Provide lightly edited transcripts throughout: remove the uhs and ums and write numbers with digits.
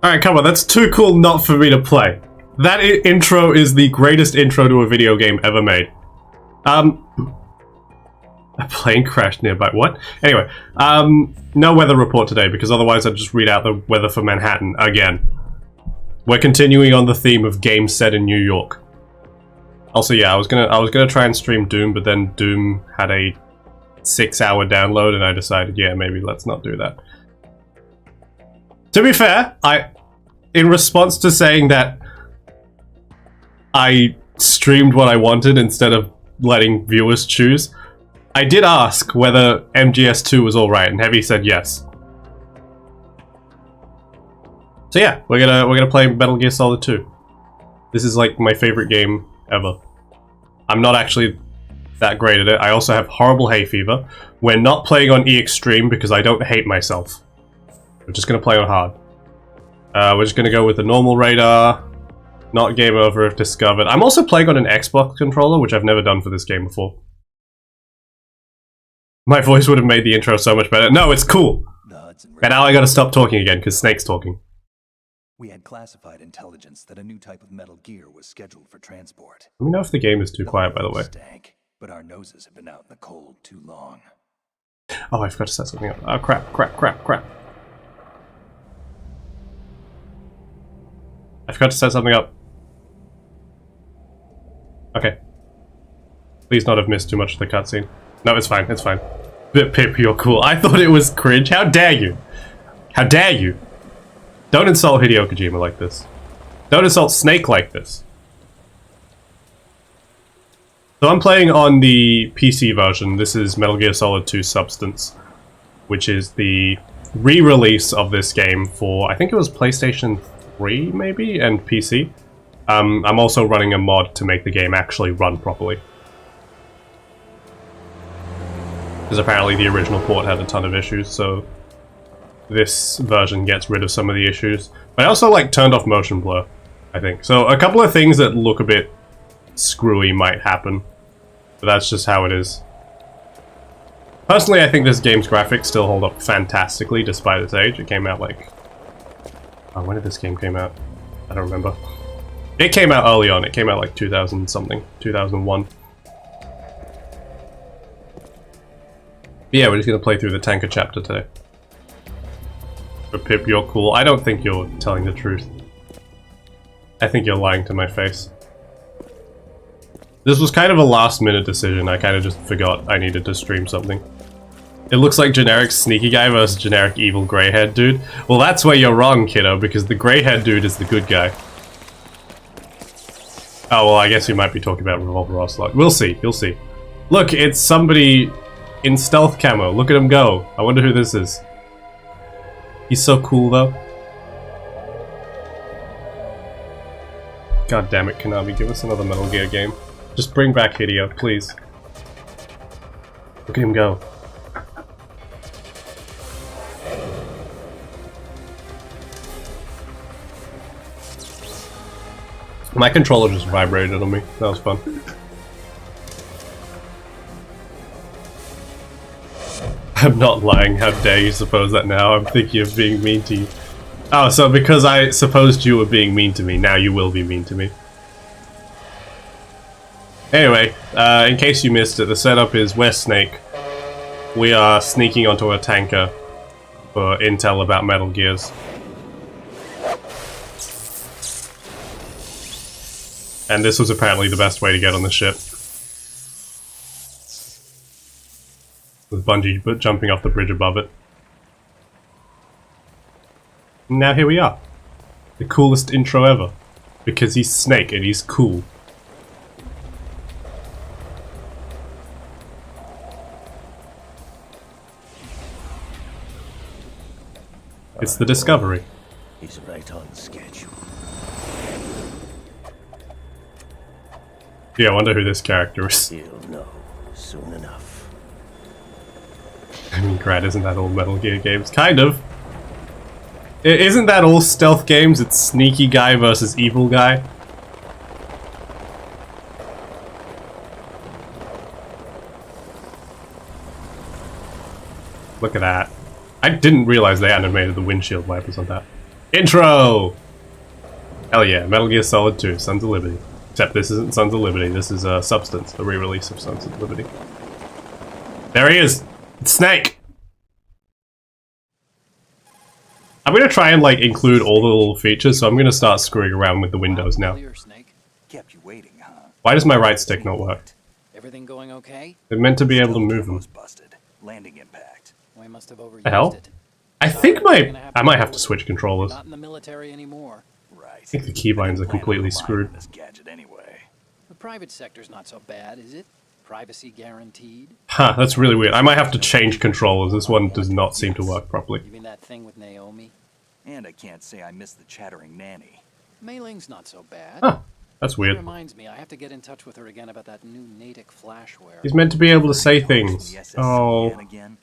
Alright, come on, that's too cool not for me to play. That intro is the greatest intro to a video game ever made. A plane crashed nearby. What? Anyway, no weather report today because otherwise I'd just read out the weather for Manhattan again. We're continuing on the theme of games set in New York. Also, yeah, I was gonna try and stream Doom, but then Doom had a 6-hour download, and I decided, yeah, maybe let's not do that. To be fair, in response to saying that I streamed what I wanted instead of letting viewers choose, I did ask whether MGS2 was alright, and Heavy said yes. So yeah, we're gonna play Metal Gear Solid 2. This is like my favorite game ever. I'm not actually that great at it. I also have horrible hay fever. We're not playing on E Extreme because I don't hate myself. We're just gonna play on hard. We're just gonna go with the normal radar. Not game over if discovered. I'm also playing on an Xbox controller, which I've never done for this game before. My voice would have made the intro so much better. No, it's cool! And now I gotta stop talking again, because Snake's talking. We had classified intelligence that a new type of Metal Gear was scheduled for transport. Let me know if the game is too quiet, by the way. Stank, but our noses have been out in the cold too long. Oh, I forgot to set something up. Oh, crap, crap, crap, crap. I forgot to set something up. Okay. Please not have missed too much of the cutscene. No, it's fine, it's fine. Pip, you're cool. I thought it was cringe. How dare you? How dare you? Don't insult Hideo Kojima like this. Don't insult Snake like this. So I'm playing on the PC version. This is Metal Gear Solid 2 Substance, which is the re-release of this game for, I think it was PlayStation 3 maybe, and PC. I'm also running a mod to make the game actually run properly. Because apparently the original port had a ton of issues, so this version gets rid of some of the issues. But I also like turned off motion blur, I think. So a couple of things that look a bit screwy might happen, but that's just how it is. Personally, I think this game's graphics still hold up fantastically despite its age. It came out like... Oh, when did this game came out? I don't remember. It came out early on. It came out like 2000 something, 2001. Yeah, we're just gonna play through the tanker chapter today. But Pip, you're cool. I don't think you're telling the truth. I think you're lying to my face. This was kind of a last-minute decision. I kind of just forgot I needed to stream something. It looks like generic sneaky guy versus generic evil grey-haired dude. Well, that's where you're wrong, kiddo, because the grey-haired dude is the good guy. Oh, well, I guess you might be talking about Revolver Ocelot. We'll see, you'll see. Look, it's somebody in stealth camo. Look at him go. I wonder who this is. He's so cool, though. God damn it, Konami, give us another Metal Gear game. Just bring back Hideo, please. Look at him go. My controller just vibrated on me. That was fun. I'm not lying. How dare you suppose that now? I'm thinking of being mean to you. Oh, so because I supposed you were being mean to me, now you will be mean to me. Anyway, in case you missed it, the setup is we're Snake. We are sneaking onto a tanker for intel about Metal Gears. And this was apparently the best way to get on the ship. With Bungie jumping off the bridge above it. And now here we are. The coolest intro ever. Because he's Snake and he's cool. It's the Discovery. He's right on schedule. Yeah, I wonder who this character is. He'll know soon enough. I mean, Grad, isn't that all Metal Gear games? Kind of. Isn't that all stealth games? It's sneaky guy versus evil guy. Look at that. I didn't realize they animated the windshield wipers on that. Intro! Hell yeah, Metal Gear Solid 2, Sons of Liberty. Except this isn't Sons of Liberty, this is Substance, the re-release of Sons of Liberty. There he is! It's Snake! I'm gonna try and like include all the little features, so I'm gonna start screwing around with the windows now. Kept you waiting, huh? Why does my right stick not work? Everything going okay? They're meant to be able to move them. Busted. Landing impact. We must have overused The hell? it. I think I might have to switch controllers. Not in the military anymore. Right. I think the keybinds are completely screwed. This gadget anyway. The private sector's not so bad, is it? Privacy guaranteed. Huh, that's really weird. I might have to change controllers. This one does not seem to work properly. You mean that thing with Naomi? And I can't say I miss the chattering nanny. Mei Ling's not so bad. Huh, that's That weird. reminds me, I have to get in touch with her again about that new Natick flashware. He's meant to be able to say things. The SS Oh. again?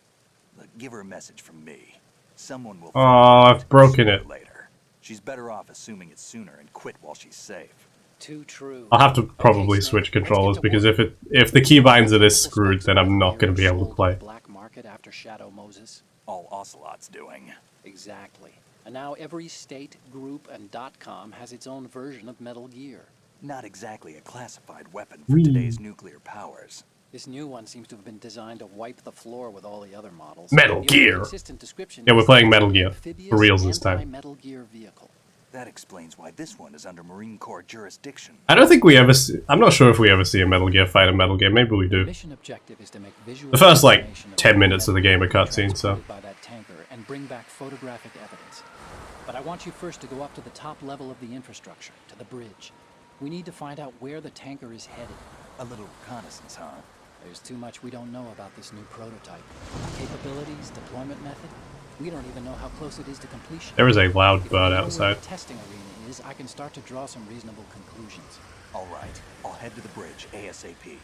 Look, give her a message from me. Someone will. Oh, I've broken it. Later. She's better off assuming it sooner and quit while she's safe. Too true. I'll have to probably switch controllers because if the keybinds are this screwed, then I'm not going to be able to play. Black market after Shadow Moses. All Ocelot's doing. Exactly. And now every state, group, and .com has its own version of Metal Gear. Not exactly a classified weapon for Whee. today's nuclear powers. This new one seems to have been designed to wipe the floor with all the other models. Metal The Gear. only consistent description Yeah, we're is playing an Metal Gear. amphibious For reals this time. anti-Metal Gear vehicle. That explains why this one is under Marine Corps jurisdiction. I don't think we ever see, I'm not sure if we ever see a Metal Gear fight in Metal Gear. Maybe we do. Mission objective is to make visual The first, like, information 10 minutes of the game are metal cutscenes, so. transported by that tanker and bring back photographic evidence. But I want you first to go up to the top level of the infrastructure, to the bridge. We need to find out where the tanker is headed. A little reconnaissance, huh? There's too much we don't know about this new prototype. Capabilities, deployment method. We don't even know how close it is to completion. There is a loud If bird we know where outside. the testing arena is, I can start to draw some reasonable conclusions. All right, I'll head to the bridge ASAP.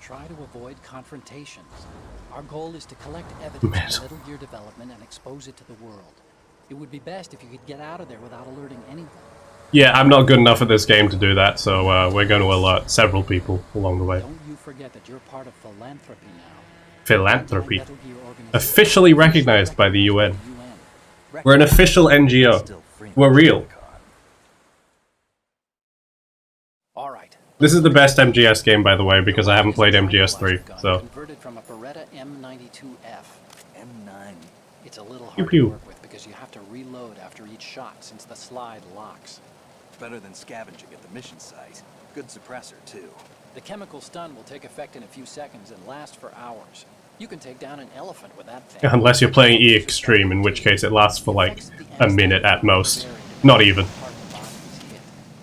Try to avoid confrontations. Our goal is to collect evidence of Metal. Metal Gear development and expose it to the world. It would be best if you could get out of there without alerting anyone. Yeah, I'm not good enough at this game to do that, so we're going to alert several people along the way. Don't you forget that you're part of philanthropy now. Philanthropy. Metal Gear organization Officially recognized by the UN. UN. We're an official NGO. Still free We're real. All right. This is the best MGS game, by the way, because I haven't played MGS3, so. Converted from a Beretta M92F. M9. It's a little Pew hard pew. to work with because you have to reload after each shot since the slide locks. Better than scavenging at the mission site. Good suppressor, too. The chemical stun will take effect in a few seconds and last for hours. You can take down an elephant with that thing. Unless you're playing E Extreme, in which case it lasts for like a minute at most. Not even.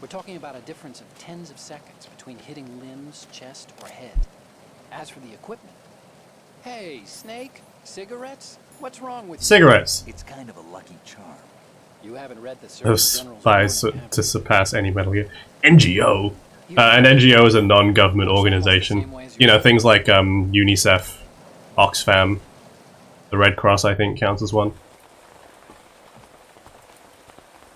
We're talking about a difference of tens of seconds between hitting limbs, chest, or head. As for the equipment... Hey, Snake? Cigarettes? What's wrong with you? Cigarettes. It's kind of a lucky charm. You haven't read the Surgeon Those General's spies warning, have to you? surpass any Metal Gear. NGO. An NGO is a non-government organization. You know, things like UNICEF, Oxfam, the Red Cross, I think, counts as one.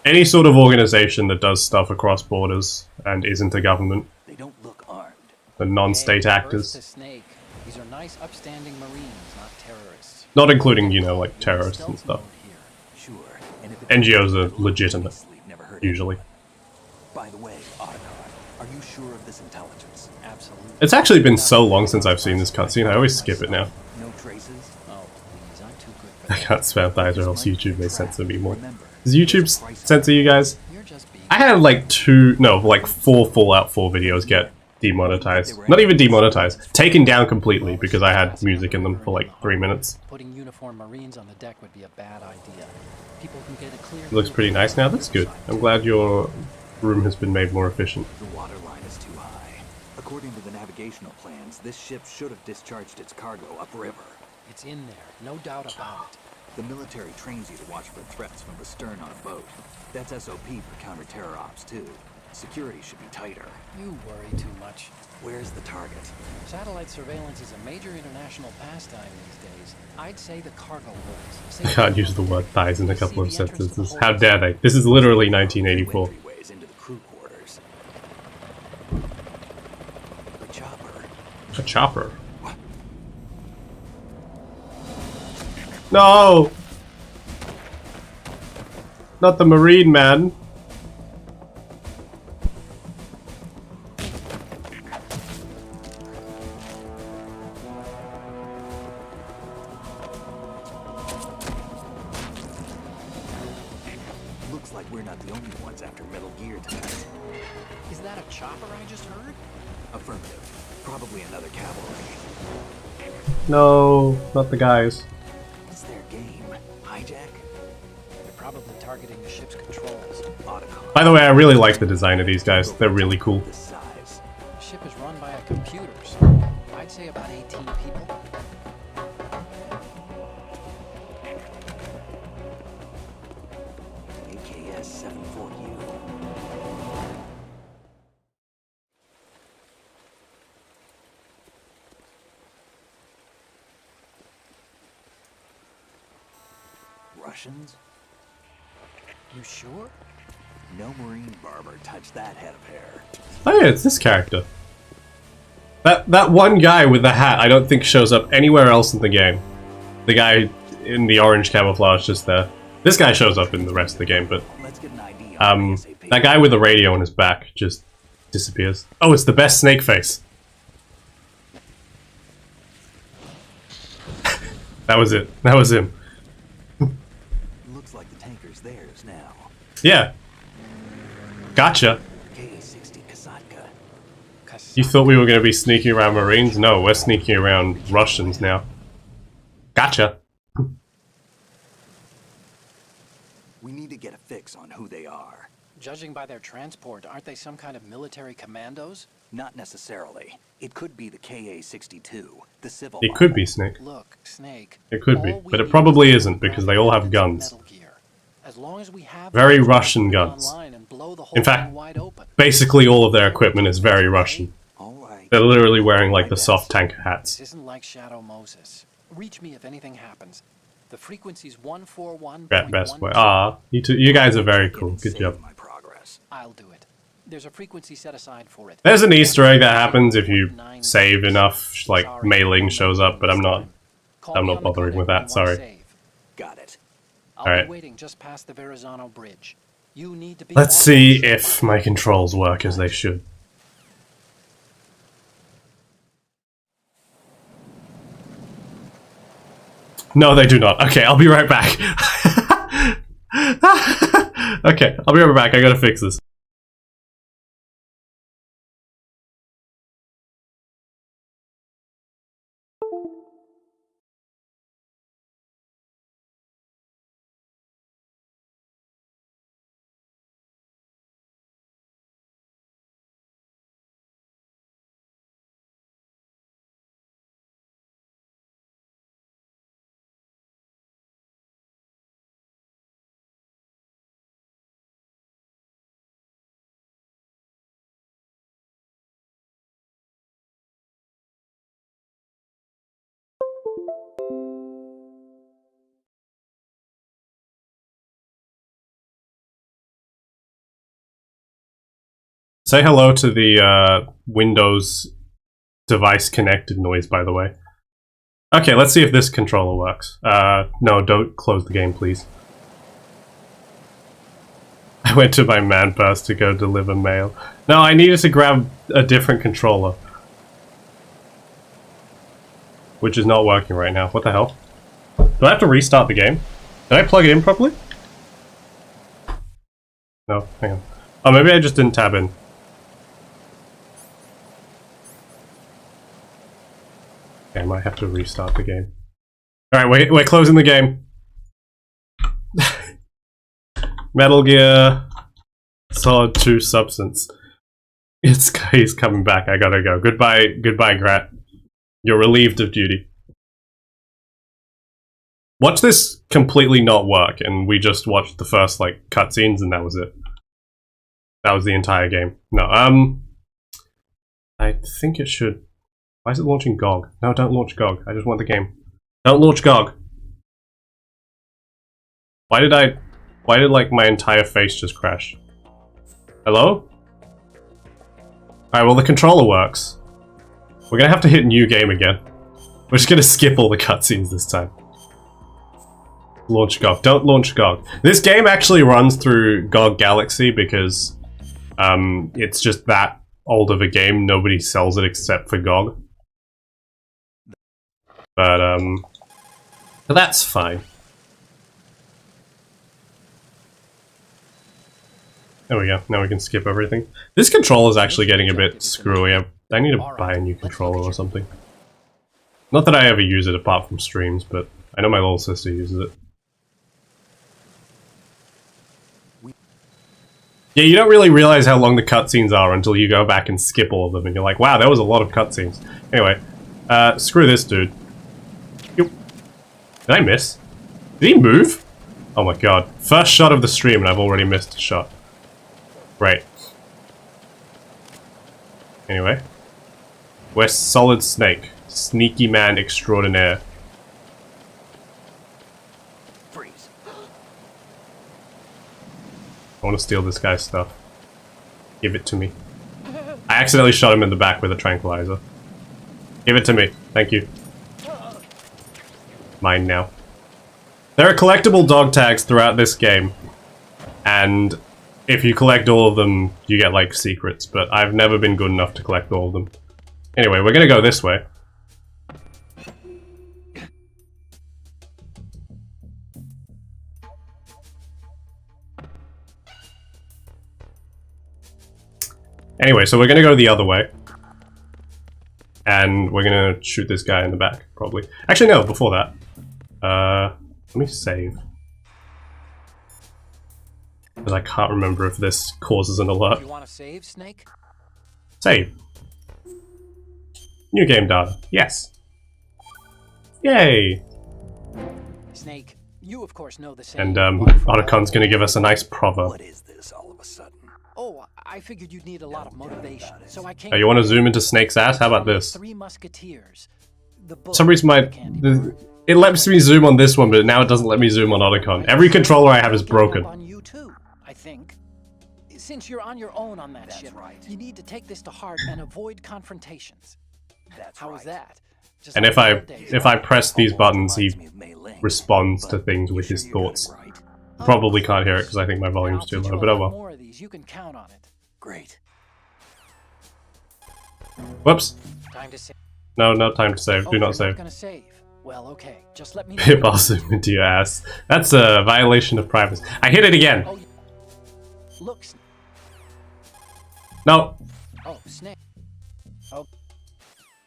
Any sort of organization that does stuff across borders and isn't a government. They don't look armed. The non-state Hey, actors. first to Snake. These are nice, upstanding Marines, not terrorists. Not including, you know, like terrorists and stuff. Sure. And if NGOs are legitimate, never heard usually. By the way, Otacon, are you sure of this intelligence? Absolutely. It's actually been so long since I've seen this cutscene, I always skip it now. No traces? Oh, please, I'm too good for I that. can't spam thighs or else YouTube may censor me more. Remember, Does YouTube censor you guys? You're just being... I had like four Fallout 4 videos get demonetized. Not even demonetized. Taken down completely because I had music in them for like 3 minutes. Putting uniformed Marines on the deck would be a bad idea. People can get a clear... It looks pretty nice now, that's good. I'm glad your room has been made more efficient. the water line is too high. According to the navigational plans, this ship should have discharged its cargo upriver. It's in there, no doubt about it. The military trains you to watch for threats from the stern on a boat. That's SOP for counter-terror ops, too. Security should be tighter. You worry too much. Where's the target? Satellite surveillance is a major international pastime these days. I'd say the cargo holds. I can't use the word thighs in a couple of sentences. How dare they? This is literally 1984. Entryways into the crew quarters. The chopper. A chopper. No! not the Marine man. Looks like we're not the only ones after Metal Gear tonight. Is that a chopper I just heard? Affirmative. Probably another cavalry. No, not the guys. What's their game? Hijack? They're probably targeting the ship's controls. Autocon. By the way, I really like the design of these guys. They're really cool. This size. The ship is run by a computer, so I'd say about 18 people. AKS 74U. Russians? You sure? No Marine barber touched that head of hair. Oh yeah, it's this character. That one guy with the hat I don't think shows up anywhere else in the game. The guy in the orange camouflage just there. This guy shows up in the rest of the game, but Let's get an ID on ASAP. that guy with the radio on his back just disappears. Oh, it's the best snake face. That was it. That was him. Looks like the tanker's theirs now. Yeah. Gotcha. K-60 Kasatka. You thought we were going to be sneaking around Marines? No, we're sneaking around Russians now. Gotcha. We need to get a fix on who they are. Judging by their transport, aren't they some kind of military commandos? Not necessarily. It could be the KA-62, the civil It could be Snake. Look, Snake. It could be, all we but it need probably is isn't because they all have guns. Metal Gear. As long as we have Very those, Russian we can guns. online and blow the whole In fact, thing wide open. Basically all of their equipment is very Russian. Alright. They're literally wearing like the soft tanker hats. This isn't like Shadow Moses. Reach me if anything happens. The frequency's 141. Best way. Ah, you guys are very cool. Good job. My progress. I'll do it. There's a frequency set aside for it. There's an Easter egg that happens if you save enough, like mailing shows up, but I'm not bothering with that, sorry. Got it. I'll Alright. be waiting just past the Verrazano Bridge. You need to be Let's see if my controls work as they should. No, they do not. Okay, I'll be right back. Okay, I'll be right back. I gotta fix this. Say hello to the Windows device connected noise, by the way. Okay, let's see if this controller works. No, don't close the game, please. I went to my man purse to go deliver mail. No, I needed to grab a different controller. Which is not working right now. What the hell? Do I have to restart the game? Did I plug it in properly? No, hang on. Oh, maybe I just didn't tab in. Okay, I might have to restart the game. Alright, we're closing the game. Metal Gear Solid 2 Substance. He's coming back. I gotta go. Goodbye, Grat. You're relieved of duty. Watch this completely not work, and we just watched the first, like, cutscenes, and that was it. That was the entire game. No, I think it should... Why is it launching GOG? No, don't launch GOG. I just want the game. Don't launch GOG! Why did, like, my entire face just crash? Hello? Alright, well, the controller works. We're gonna have to hit new game again. We're just gonna skip all the cutscenes this time. Launch GOG. Don't launch GOG. This game actually runs through GOG Galaxy because it's just that old of a game. Nobody sells it except for GOG. But that's fine. There we go. Now we can skip everything. This controller is actually getting a bit screwy. I need to buy a new controller or something. Not that I ever use it apart from streams, but I know my little sister uses it. Yeah, you don't really realize how long the cutscenes are until you go back and skip all of them, and you're like, wow, there was a lot of cutscenes. Anyway, screw this dude. Did I miss? Did he move? Oh my god. First shot of the stream and I've already missed a shot. Right. Anyway. We're Solid Snake. Sneaky man extraordinaire. Freeze. I want to steal this guy's stuff. Give it to me. I accidentally shot him in the back with a tranquilizer. Give it to me. Thank you. Mine now. There are collectible dog tags throughout this game. And if you collect all of them, you get, like, secrets. But I've never been good enough to collect all of them. Anyway, we're gonna go this way. Anyway, so we're gonna go the other way. And we're gonna shoot this guy in the back, probably. Actually, no, before that. Let me save. Because I can't remember if this causes an alert. You want to save, Snake? Save. New game data. Yes. Yay! Snake, you of course know the same. And Otacon's gonna give us a nice proverb. What is this all of a sudden? Oh, I figured you'd need a lot of motivation, so I came. Oh, you want to zoom into Snake's ass? How about this? Three Musketeers. For some reason, it lets me zoom on this one, but now it doesn't let me zoom on Otacon. Every controller I have is broken. On you too, I think. Since you're on your own on that ship, you need to take this to heart and avoid confrontations. How is that? Just And like if I press these buttons, he responds to things with his thoughts. Probably can't hear it because I think my volume's too low, but oh well. More of these, you can count on it. Great. Whoops. Time to save. No, no time to save. Do not save. Gonna save. Well, okay. Just let me know. Pip, I'll zoom into your ass. That's a violation of privacy. I hit it again. Oh, look. No. Oh, Snake. Oh.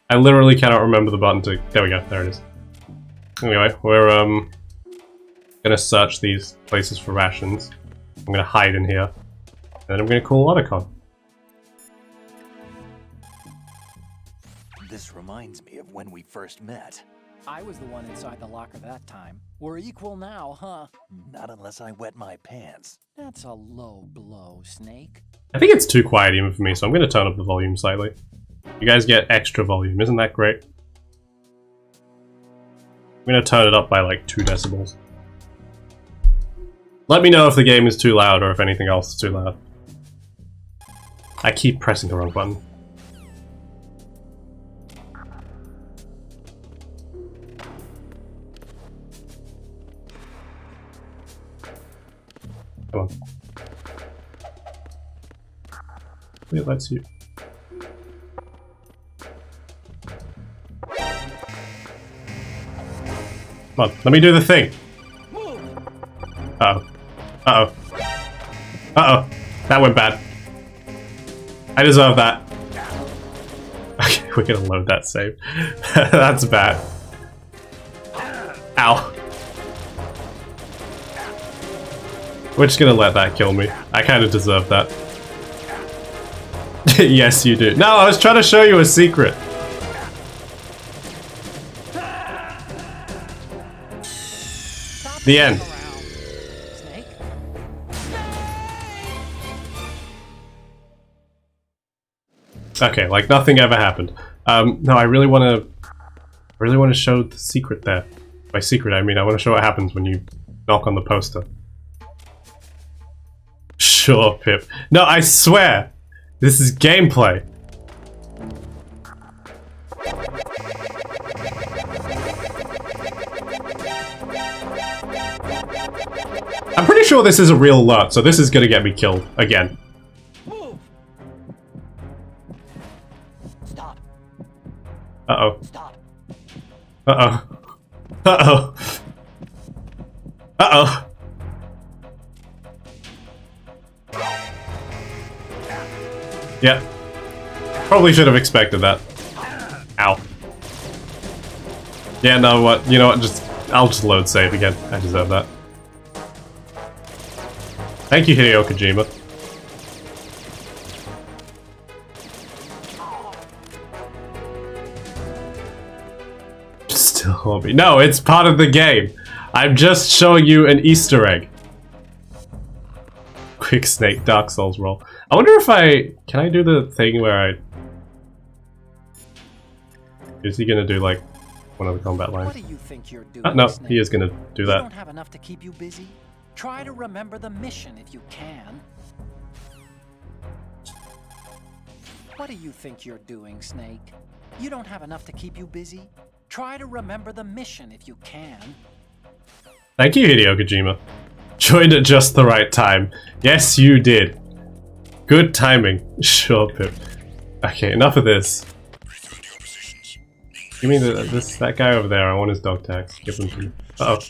I literally cannot remember the button to... There we go. There it is. Anyway, we're gonna search these places for rations. I'm gonna hide in here. And then I'm gonna call Otacon. This reminds me of when we first met. I was the one inside the locker that time. We're equal now, huh? Not unless I wet my pants. That's a low blow, Snake. I think it's too quiet even for me, so I'm gonna turn up the volume slightly. You guys get extra volume, isn't that great? I'm gonna turn it up by like 2 decibels. Let me know if the game is too loud or if anything else is too loud. I keep pressing the wrong button. Come on. It lets you. Come on, let me do the thing. Uh-oh. Uh-oh. Uh-oh. That went bad. I deserve that. Okay, we're gonna load that save. That's bad. Ow. We're just gonna let that kill me. I kinda deserve that. Yes, you do. No, I was trying to show you a secret. The end. Snake? Okay, like nothing ever happened. No, I really want to show the secret there. By secret, I mean I want to show what happens when you knock on the poster. Sure, Pip. No, I swear, this is gameplay. sure this is a real alert, so this is gonna get me killed again. Move. Stop. Uh-oh. Stop. Uh-oh. Uh-oh. Uh-oh. Yeah. Probably should have expected that. Ow. Yeah, no, what? You know what? I'll just load save again. I deserve that. Thank you, Hideo Kojima. Still hobby. No, it's part of the game. I'm just showing you an Easter egg. Quick Snake Dark Souls roll. I wonder if can I do the thing where is he gonna do like one of the combat lines? What do you think you're doing, No, Snake? he is gonna do You that. don't have enough to keep you busy? Try to remember the mission if you can. What do you think you're doing, Snake? You don't have enough to keep you busy? Try to remember the mission if you can. Thank you, Hideo Kojima. Joined at just the right time. Yes, you did. Good timing. Sure, Pip. Okay, enough of this. You mean that guy over there? I want his dog tags. Give them to me. Uh-oh.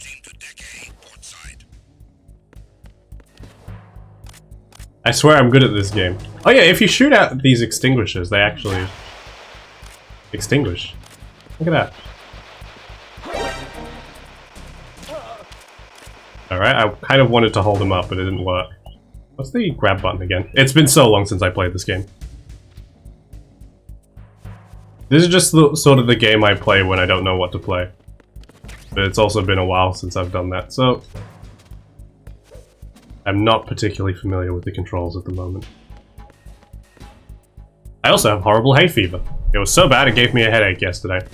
I swear I'm good at this game. Oh yeah, if you shoot out these extinguishers, they actually extinguish. Look at that. Alright, I kind of wanted to hold him up, but it didn't work. What's the grab button again? It's been so long since I played this game. This is just sort of the game I play when I don't know what to play. But it's also been a while since I've done that, so I'm not particularly familiar with the controls at the moment. I also have horrible hay fever. It was so bad it gave me a headache yesterday.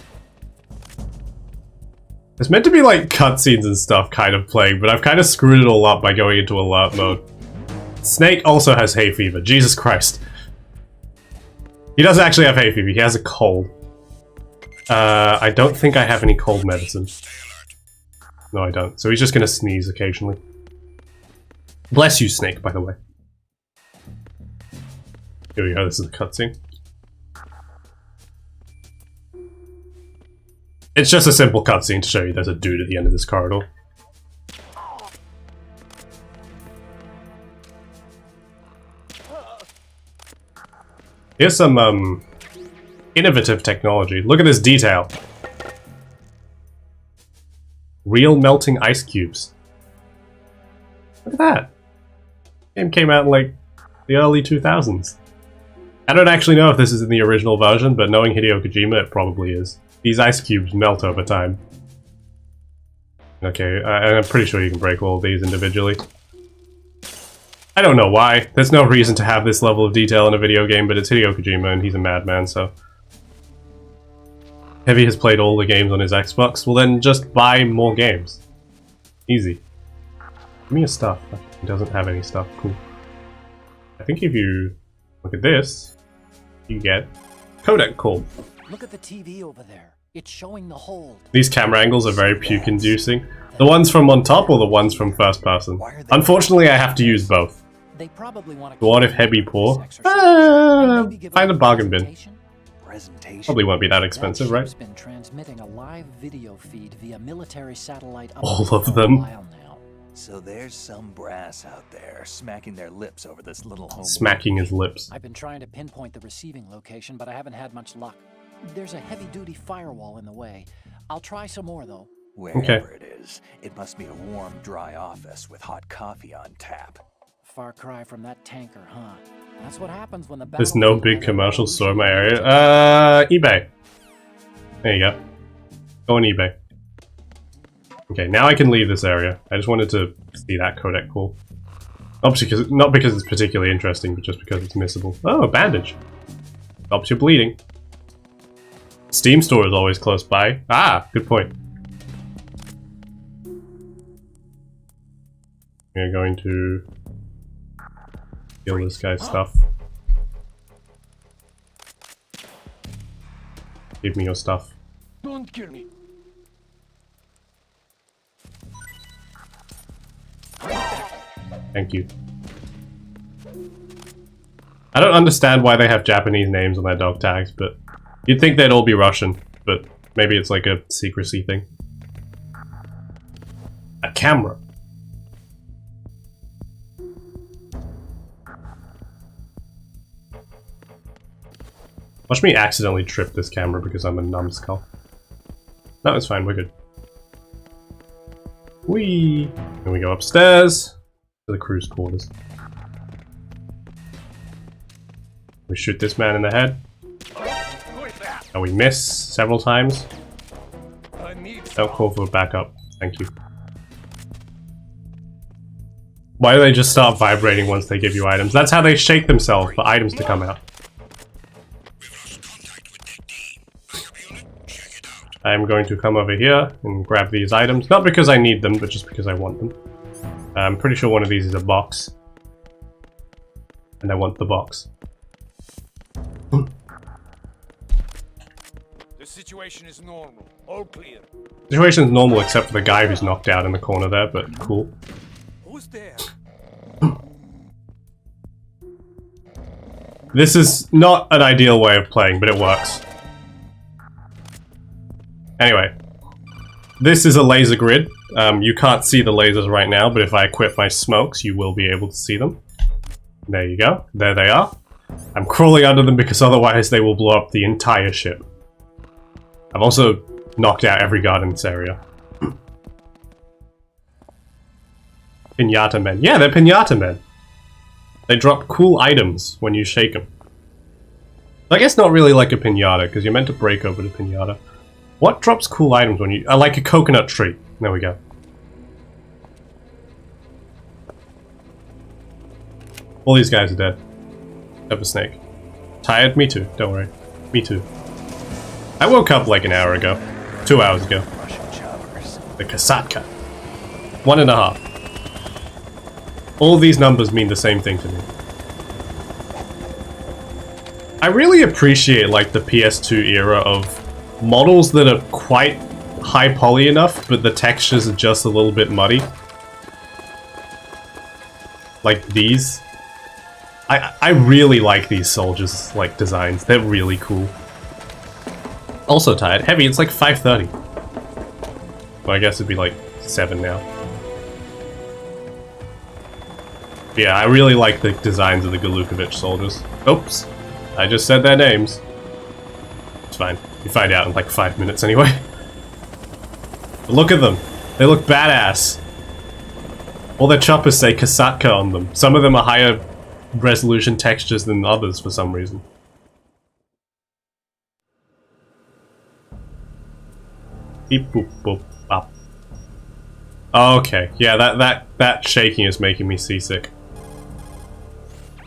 It's meant to be like cutscenes and stuff kind of playing, but I've kind of screwed it all up by going into alert mode. Snake also has hay fever. Jesus Christ. He doesn't actually have hay fever, he has a cold. I don't think I have any cold medicine. No, I don't. So he's just gonna sneeze occasionally. Bless you, Snake, by the way. Here we go, this is the cutscene. It's just a simple cutscene to show you there's a dude at the end of this corridor. Here's some, innovative technology. Look at this detail. Real melting ice cubes. Look at that. Game came out in, like, the early 2000s. I don't actually know if this is in the original version, but knowing Hideo Kojima, it probably is. These ice cubes melt over time. Okay, and I'm pretty sure you can break all of these individually. I don't know why. There's no reason to have this level of detail in a video game, but it's Hideo Kojima and he's a madman, so... Heavy has played all the games on his Xbox, well then just buy more games. Easy. Give me your stuff. He doesn't have any stuff. Cool. I think if you look at this, you get codec call. Look at the TV over there. It's showing the hold. These camera angles are very puke-inducing. The ones from on top or the ones from first person? Unfortunately, I have to use both. They probably want to. What if heavy poor? Find a bargain bin. Probably won't be that expensive, right? Been transmitting a live video feed via military satellite All of them. for a while now. So there's some brass out there smacking their lips over this little home. Smacking his lips. I've been trying to pinpoint the receiving location, but I haven't had much luck. There's a heavy-duty firewall in the way. I'll try some more, though. Wherever it is, it must be a warm, dry office with hot coffee on tap. Far cry from that tanker, huh? That's what happens when the There's no big commercial store in my area. eBay. There you go. Go on eBay. Okay, now I can leave this area. I just wanted to see that codec call. Not because it's particularly interesting, but just because it's missable. Oh, a bandage. Stops your bleeding. Steam store is always close by. Ah, good point. We're going to steal this guy's stuff. Give me your stuff. Don't kill me. Thank you. I don't understand why they have Japanese names on their dog tags, but you'd think they'd all be Russian, but maybe it's like a secrecy thing. A camera. Watch me accidentally trip this camera because I'm a numbskull. No, it's fine, we're good. Whee! Then we go upstairs to the crew's quarters. We shoot this man in the head. And we miss several times. Don't call for backup. Thank you. Why do they just start vibrating once they give you items? That's how they shake themselves for items to come out. I'm going to come over here and grab these items. Not because I need them, but just because I want them. I'm pretty sure one of these is a box. And I want the box. The situation is normal. All clear. The situation is normal except for the guy who's knocked out in the corner there, but cool. Who's there? This is not an ideal way of playing, but it works. Anyway, this is a laser grid. You can't see the lasers right now, but if I equip my smokes, you will be able to see them. There you go. There they are. I'm crawling under them because otherwise they will blow up the entire ship. I've also knocked out every guard in this area. Pinata men. Yeah, they're pinata men. They drop cool items when you shake them. I guess not really like a pinata, because you're meant to break open a pinata. What drops cool items when you... like a coconut tree. There we go. All these guys are dead. Except for Snake. Tired? Me too. Don't worry. Me too. I woke up like an hour ago. 2 hours ago. The Kasatka. 1.5. All these numbers mean the same thing to me. I really appreciate like the PS2 era of models that are quite high poly enough, but the textures are just a little bit muddy. Like these. I really like these soldiers' like designs. They're really cool. Also tired. Heavy, it's like 5:30. Well, I guess it'd be like 7 now. Yeah, I really like the designs of the Galukovich soldiers. Oops. I just said their names. It's fine. You find out in like 5 minutes anyway. But look at them. They look badass. All their choppers say Kasatka on them. Some of them are higher resolution textures than others for some reason. Beep boop boop bop. Okay, yeah, that shaking is making me seasick.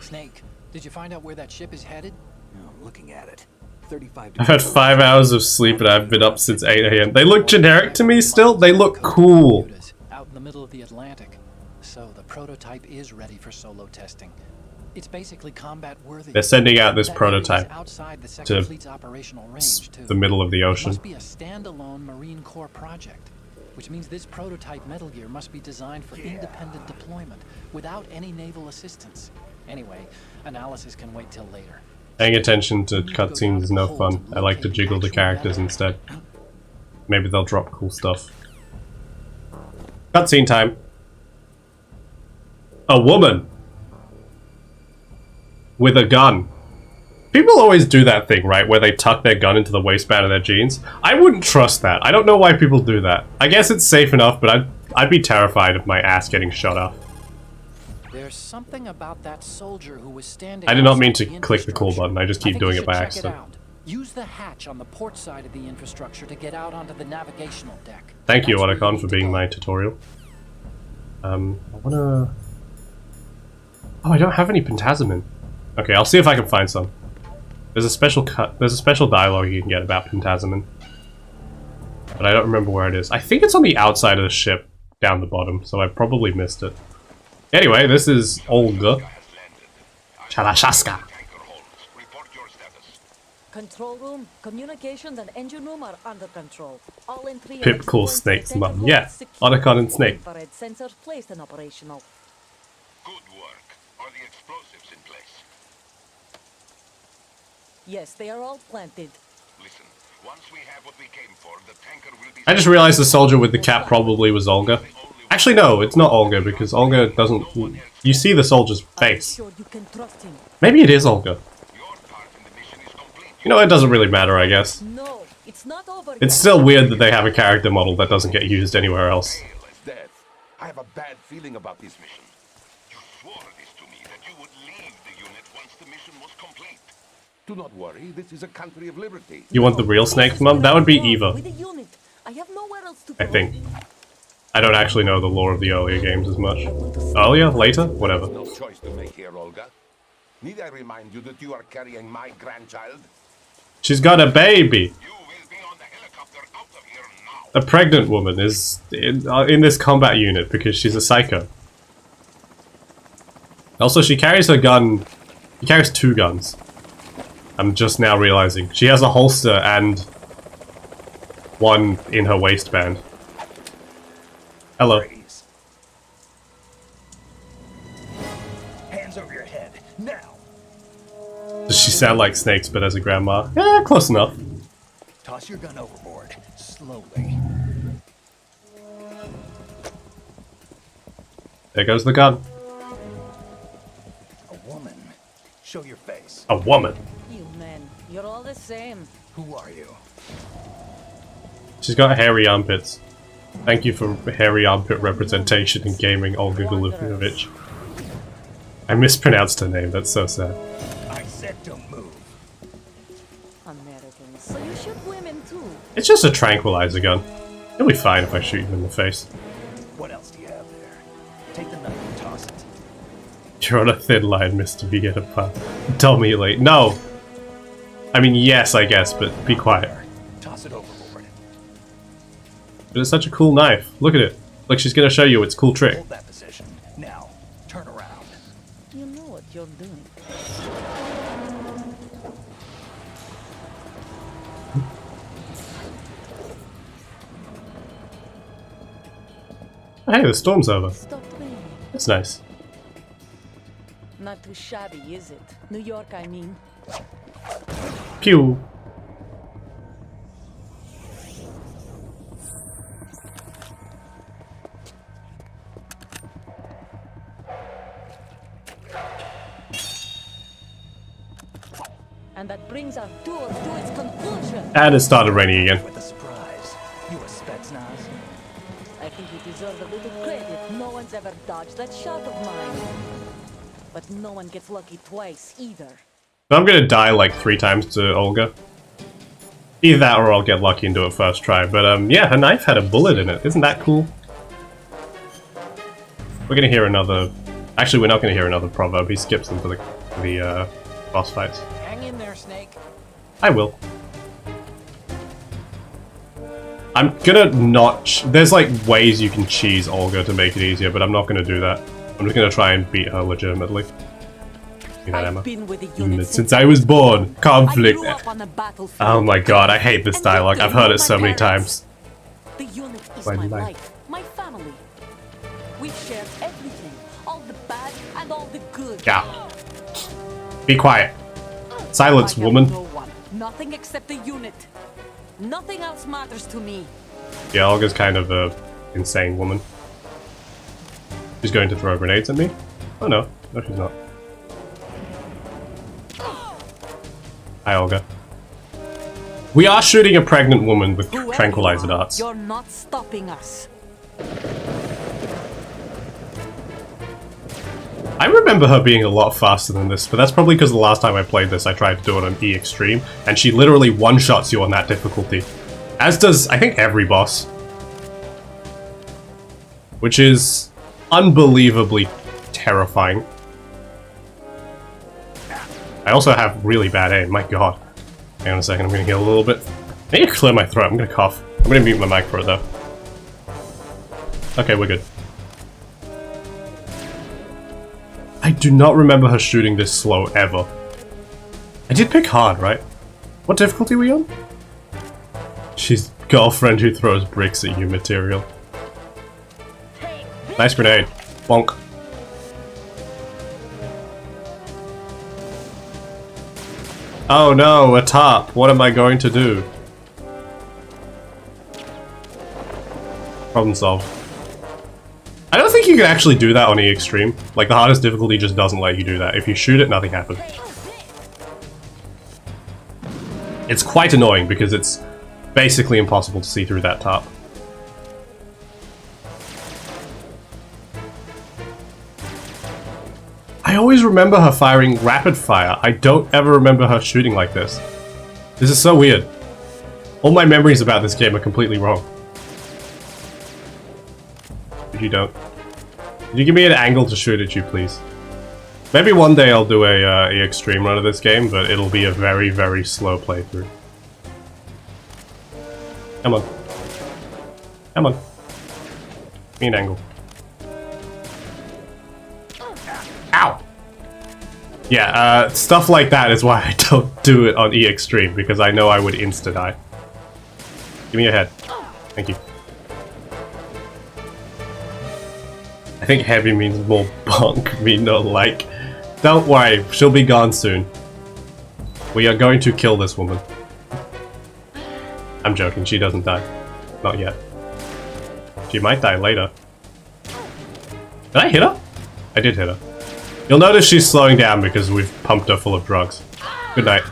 Snake, did you find out where that ship is headed? No, I'm looking at it. 35 I've had 5 hours of sleep and I've been up since 8 AM. They look generic to me still. They look cool. Out in the middle of the Atlantic. So the prototype is ready for solo testing. It's basically combat worthy. They're sending out this prototype outside the to fleet's operational range, too. the middle of the It ocean. must be a standalone Marine Corps project, which means this prototype Metal Gear must be designed for independent deployment without any naval assistance. Anyway, analysis can wait till later. Paying attention to cutscenes is no fun. I like to jiggle the characters instead. Maybe they'll drop cool stuff. Cutscene time. A woman with a gun. People always do that thing, right, where they tuck their gun into the waistband of their jeans. I wouldn't trust that. I don't know why people do that. I guess it's safe enough, but I'd be terrified of my ass getting shot off. There's something about that soldier who was standing. I did not mean to outside the click the call button. I just keep doing it by check accident. out. Use the hatch on the port side of the infrastructure to get out onto the navigational deck. Thank you, That's where Otacon, need for to being go. my tutorial. I wanna... Oh, I don't have any Pentazamin. Okay, I'll see if I can find some. There's a special dialogue you can get about Pentazamin. But I don't remember where it is. I think it's on the outside of the ship, down the bottom, so I probably missed it. Anyway, this is Olga. Chalashaska. Control room, communications, and engine room are under control. All in 3 Pip calls Snake's mum. Yeah, Otacon and Snake. infrared sensors placed and operational. explosives in place? Yes, they are all planted. Listen, once we have what we came for, the tanker will be... I just realized the soldier with the cap probably was Olga. Actually, no, it's not Olga, because Olga doesn't... You see the soldier's face. Sure you can trust him. Maybe it is Olga. Your part in the mission is complete. You know, it doesn't really matter, I guess. No, it's not over. It's still weird that they have a character model that doesn't get used anywhere else. Death. I have a bad feeling about this mission. You swore this to me, that you would leave the unit once the mission was complete. Do not worry, this is a country of liberty. You want the real Snake's mum? That would be Eva, With a unit, I have nowhere else to I go. think. I don't actually know the lore of the earlier games as much. Earlier? Later? Whatever. No choice to make here, Olga. Need I remind you that you are carrying my grandchild? She's got a baby! You will be on the helicopter out of here now. A pregnant woman is in this combat unit because she's a psycho. Also, she carries her gun... She carries 2 guns. I'm just now realizing. She has a holster and... one in her waistband. Hello. Freeze. Hands over your head, now! Does she sound like Snakes but as a grandma? Yeah, close enough. Toss your gun overboard, slowly. There goes the gun. A woman. Show your face. A woman. You men, you're all the same. Who are you? She's got hairy armpits. Thank you for hairy armpit representation in gaming, Olga Golubinovich. I mispronounced her name, that's so sad. I said don't move. Americans, so you shoot women too. It's just a tranquilizer gun. It'll be fine if I shoot you in the face. What else do you have there? Take the knife and toss it. You're on a thin line, Mr. Vieta. Tell me late. No! I mean, yes, I guess, but be quiet. Toss it overboard. But it's such a cool knife. Look at it. Like she's gonna show you its cool trick. Hold that position. Now, turn around. You know what you're doing. Hey, the storm's over. Stop raining. That's nice. Not too shabby, is it? New York, I mean. Pew! And that brings our tour to its conclusion. And it started raining again. With a surprise. You a Spetsnaz? I think you deserve a little credit. No one's ever dodged that shot of mine. But no one gets lucky twice, either. So I'm gonna die like 3 times to Olga. Either that or I'll get lucky and do it first try. But yeah, her knife had a bullet in it. Isn't that cool? We're gonna hear another... Actually, we're not gonna hear another proverb. He skips into the boss fights. Hang in there, Snake. I will. I'm gonna not... There's like ways you can cheese Olga to make it easier, but I'm not gonna do that. I'm just gonna try and beat her legitimately. You know, Emma. I've been with the unit Since I was born. Conflict. I grew up on the battlefield. Oh my god, I hate this And dialogue. lived I've heard with it so my many parents. times. The unit is My my life. life, my family. We've shared everything, all the bad and all the good. Yeah. Be quiet. Silence, I have woman. no one, nothing except the unit. Nothing else matters to me. Yeah, Olga's kind of a insane woman. She's going to throw grenades at me? Oh no. No, she's not. Hi, Olga. We are shooting a pregnant woman with Whoever tranquilizer you are, darts. You're not stopping us. I remember her being a lot faster than this, but that's probably because the last time I played this I tried to do it on E Extreme, and she literally one-shots you on that difficulty. As does, I think, every boss. Which is unbelievably terrifying. I also have really bad aim, my god. Hang on a second, I'm gonna heal a little bit. I need to clear my throat, I'm gonna cough. I'm gonna mute my mic for it though. Okay, we're good. I do not remember her shooting this slow ever. I did pick hard, right? What difficulty are we on? She's girlfriend who throws bricks at you material. Nice grenade. Bonk. Oh no, a tarp. What am I going to do? Problem solved. I don't think you can actually do that on E Extreme. Like, the hardest difficulty just doesn't let you do that. If you shoot it, nothing happens. It's quite annoying because it's basically impossible to see through that tarp. I always remember her firing rapid fire. I don't ever remember her shooting like this. This is so weird. All my memories about this game are completely wrong. If you don't. Could you give me an angle to shoot at you, please? Maybe one day I'll do a extreme run of this game, but it'll be a very, very slow playthrough. Come on. Come on. Give me an angle. Ow! Yeah, stuff like that is why I don't do it on E Extreme, because I know I would insta-die. Give me a head. Thank you. I think heavy means more bonk, me no like. Don't worry, she'll be gone soon. We are going to kill this woman. I'm joking, she doesn't die. Not yet. She might die later. Did I hit her? I did hit her. You'll notice she's slowing down because we've pumped her full of drugs. Good night.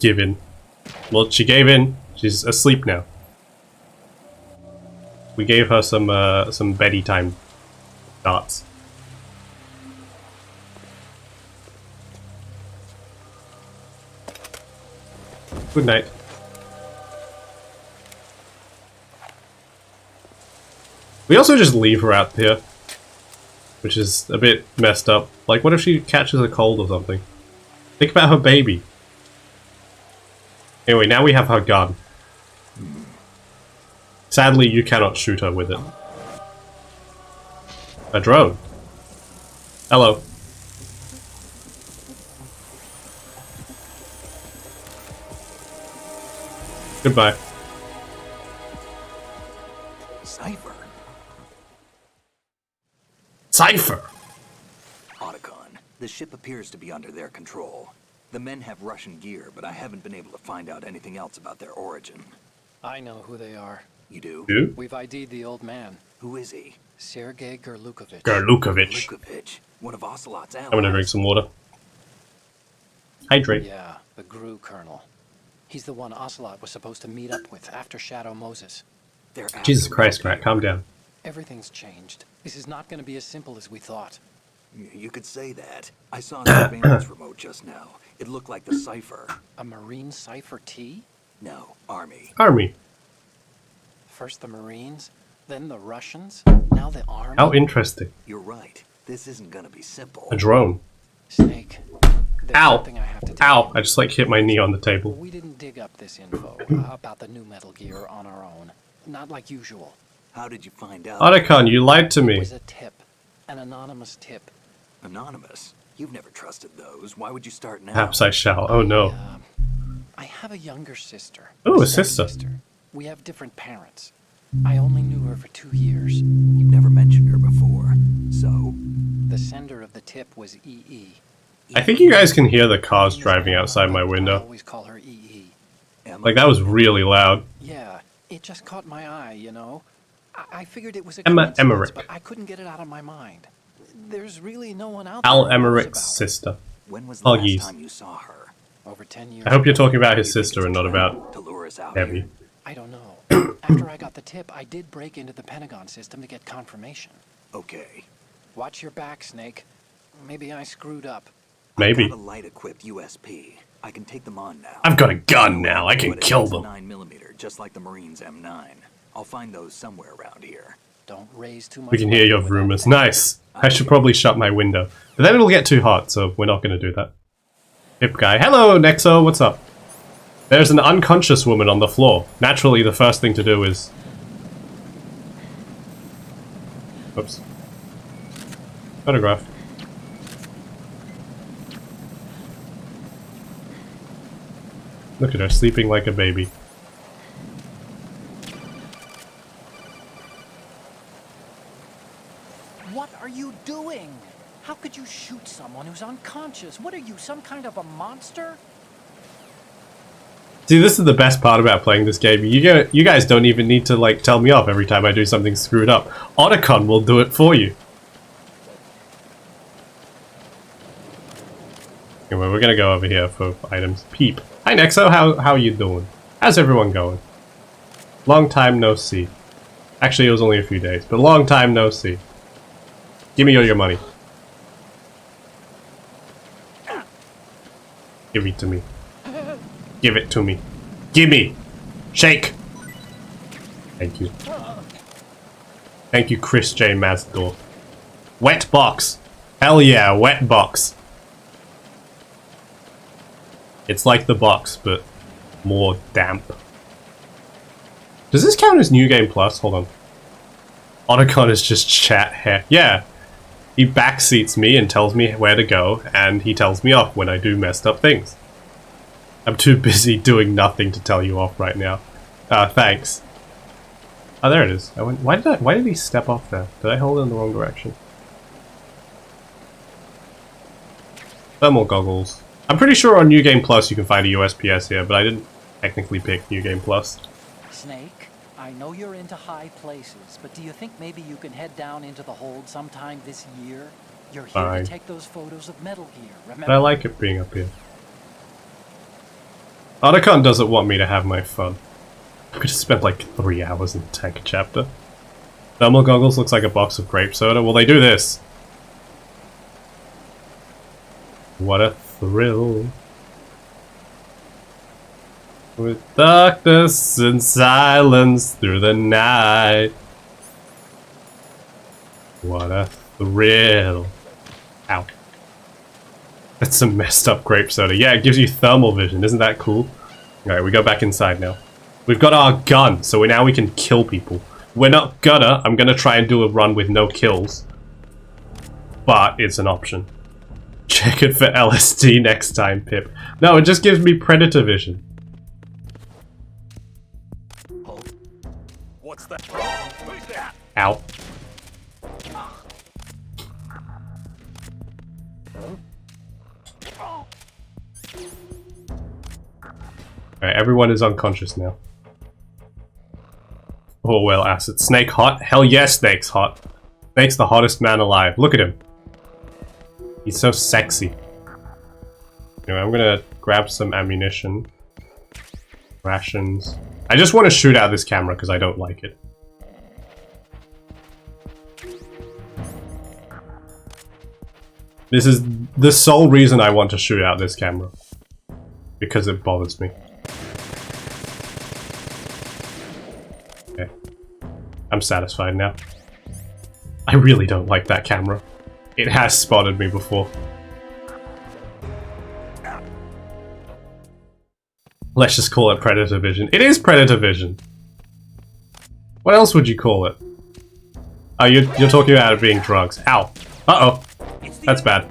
Give in. Well, she gave in. She's asleep now. We gave her some beddy time darts. Good night. We also just leave her out here, which is a bit messed up. Like, what if she catches a cold or something? Think about her baby. Anyway, now we have her gun. Sadly, you cannot shoot her with it. A drone. Hello. Goodbye. Cypher. Cypher! Otacon, the ship appears to be under their control. The men have Russian gear, but I haven't been able to find out anything else about their origin. I know who they are. You do? Who? We've ID'd the old man, Who is he? Sergei Gerlukovich. Gerlukovich. Lukovich, one of Ocelot's allies. I'm gonna drink some water. Hydrate. Yeah, the GRU colonel. He's the one Ocelot was supposed to meet up with after Shadow Moses. They're after Jesus Christ, Russian Matt, calm down. Everything's changed. This is not going to be as simple as we thought. You could say that. I saw a surveillance remote just now. It looked like the Cypher. A Marine Cypher T? No, Army. Army. First the Marines, then the Russians, now the Army. How interesting. You're right. This isn't gonna be simple. A drone. Snake, there's Ow! something I have to tell Ow! you. I just like hit my knee on the table. We didn't dig up this info about the new Metal Gear on our own. Not like usual. How did you find out? Otacon, you lied to It me. was a tip. An anonymous tip. Anonymous? You've never trusted those. Why would you start now? Perhaps I shall. Oh no. I have a younger sister. Ooh, a stepsister. sister. We have different parents. I only knew her for 2 years. You've never mentioned her before. So? The sender of the tip was EE. I think you guys can hear the cars driving outside my I window. always call her EE. Emma? Like, that was really loud. Yeah, it just caught my eye, you know. I figured it was a Emma coincidence, Emmerich. but I couldn't get it out of my mind. There's really no one out there Al who knows Emmerich's about it. sister. When was the Huggies. last time you saw her? Over 10 years. I hope you're ago. talking about his You think sister it's and a not trap about to lure us out Debbie. here? I don't know. After I got the tip, I did break into the Pentagon system to get confirmation. Okay. Watch your back, Snake. Maybe I screwed up. Maybe. I've got a light-equipped USP. I can take them on now. I've got a gun now. I can But it kill has a them. 9mm, just like the Marines' M9. I'll find those somewhere around here. Don't raise too much. We can hear your money without rumors. paying. Nice. I should probably shut my window. But then it'll get too hot, so we're not going to do that. Hip guy. Hello, Nexo. What's up? There's an unconscious woman on the floor. Naturally, the first thing to do is... Oops. Photograph. Look at her, sleeping like a baby. would you shoot someone who's unconscious? What are you, some kind of a monster? See, this is the best part about playing this game. You guys don't even need to, like, tell me off every time I do something screwed up. Otacon will do it for you. Anyway, we're gonna go over here for items. Peep. Hi, Nexo. How you doing? How's everyone going? Long time no see. Actually, it was only a few days, but long time no see. Give me all your money. Give it to me. Give it to me. Gimme! Shake! Thank you. Thank you, Chris J. Mazdor. Wet box! Hell yeah, wet box! It's like the box, but more damp. Does this count as New Game Plus? Hold on. Otacon is just chat hair. Yeah! He backseats me and tells me where to go, and he tells me off when I do messed up things. I'm too busy doing nothing to tell you off right now. Thanks. Oh, there it is. Why did he step off there? Did I hold it in the wrong direction? Thermal goggles. I'm pretty sure on New Game Plus you can find a USPS here, but I didn't technically pick New Game Plus. Snake, I know you're into high places, but do you think maybe you can head down into the hold sometime this year? You're here Fine. to take those photos of Metal Gear, remember? But I like it being up here. Otacon doesn't want me to have my fun. I could have spent like 3 hours in the tank chapter. Thermal goggles looks like a box of grape soda. Well, they do this. What a thrill. With darkness and silence through the night. What a thrill. Ow. That's some messed up grape soda. Yeah, it gives you thermal vision. Isn't that cool? Alright, we go back inside now. We've got our gun, so now we can kill people. We're not gonna. I'm gonna try and do a run with no kills. But it's an option. Check it for LSD next time, Pip. No, it just gives me predator vision. What's that? Who's that? Ow. Alright, everyone is unconscious now. Oh well, acid. Snake hot? Hell yes, Snake's hot. Snake's the hottest man alive. Look at him. He's so sexy. Anyway, I'm gonna grab some ammunition. Rations. I just want to shoot out this camera because I don't like it. This is the sole reason I want to shoot out this camera. Because it bothers me. Okay. I'm satisfied now. I really don't like that camera. It has spotted me before. Let's just call it Predator Vision. It is Predator Vision! What else would you call it? Oh, you're talking about it being drugs. Ow. Uh-oh. That's bad.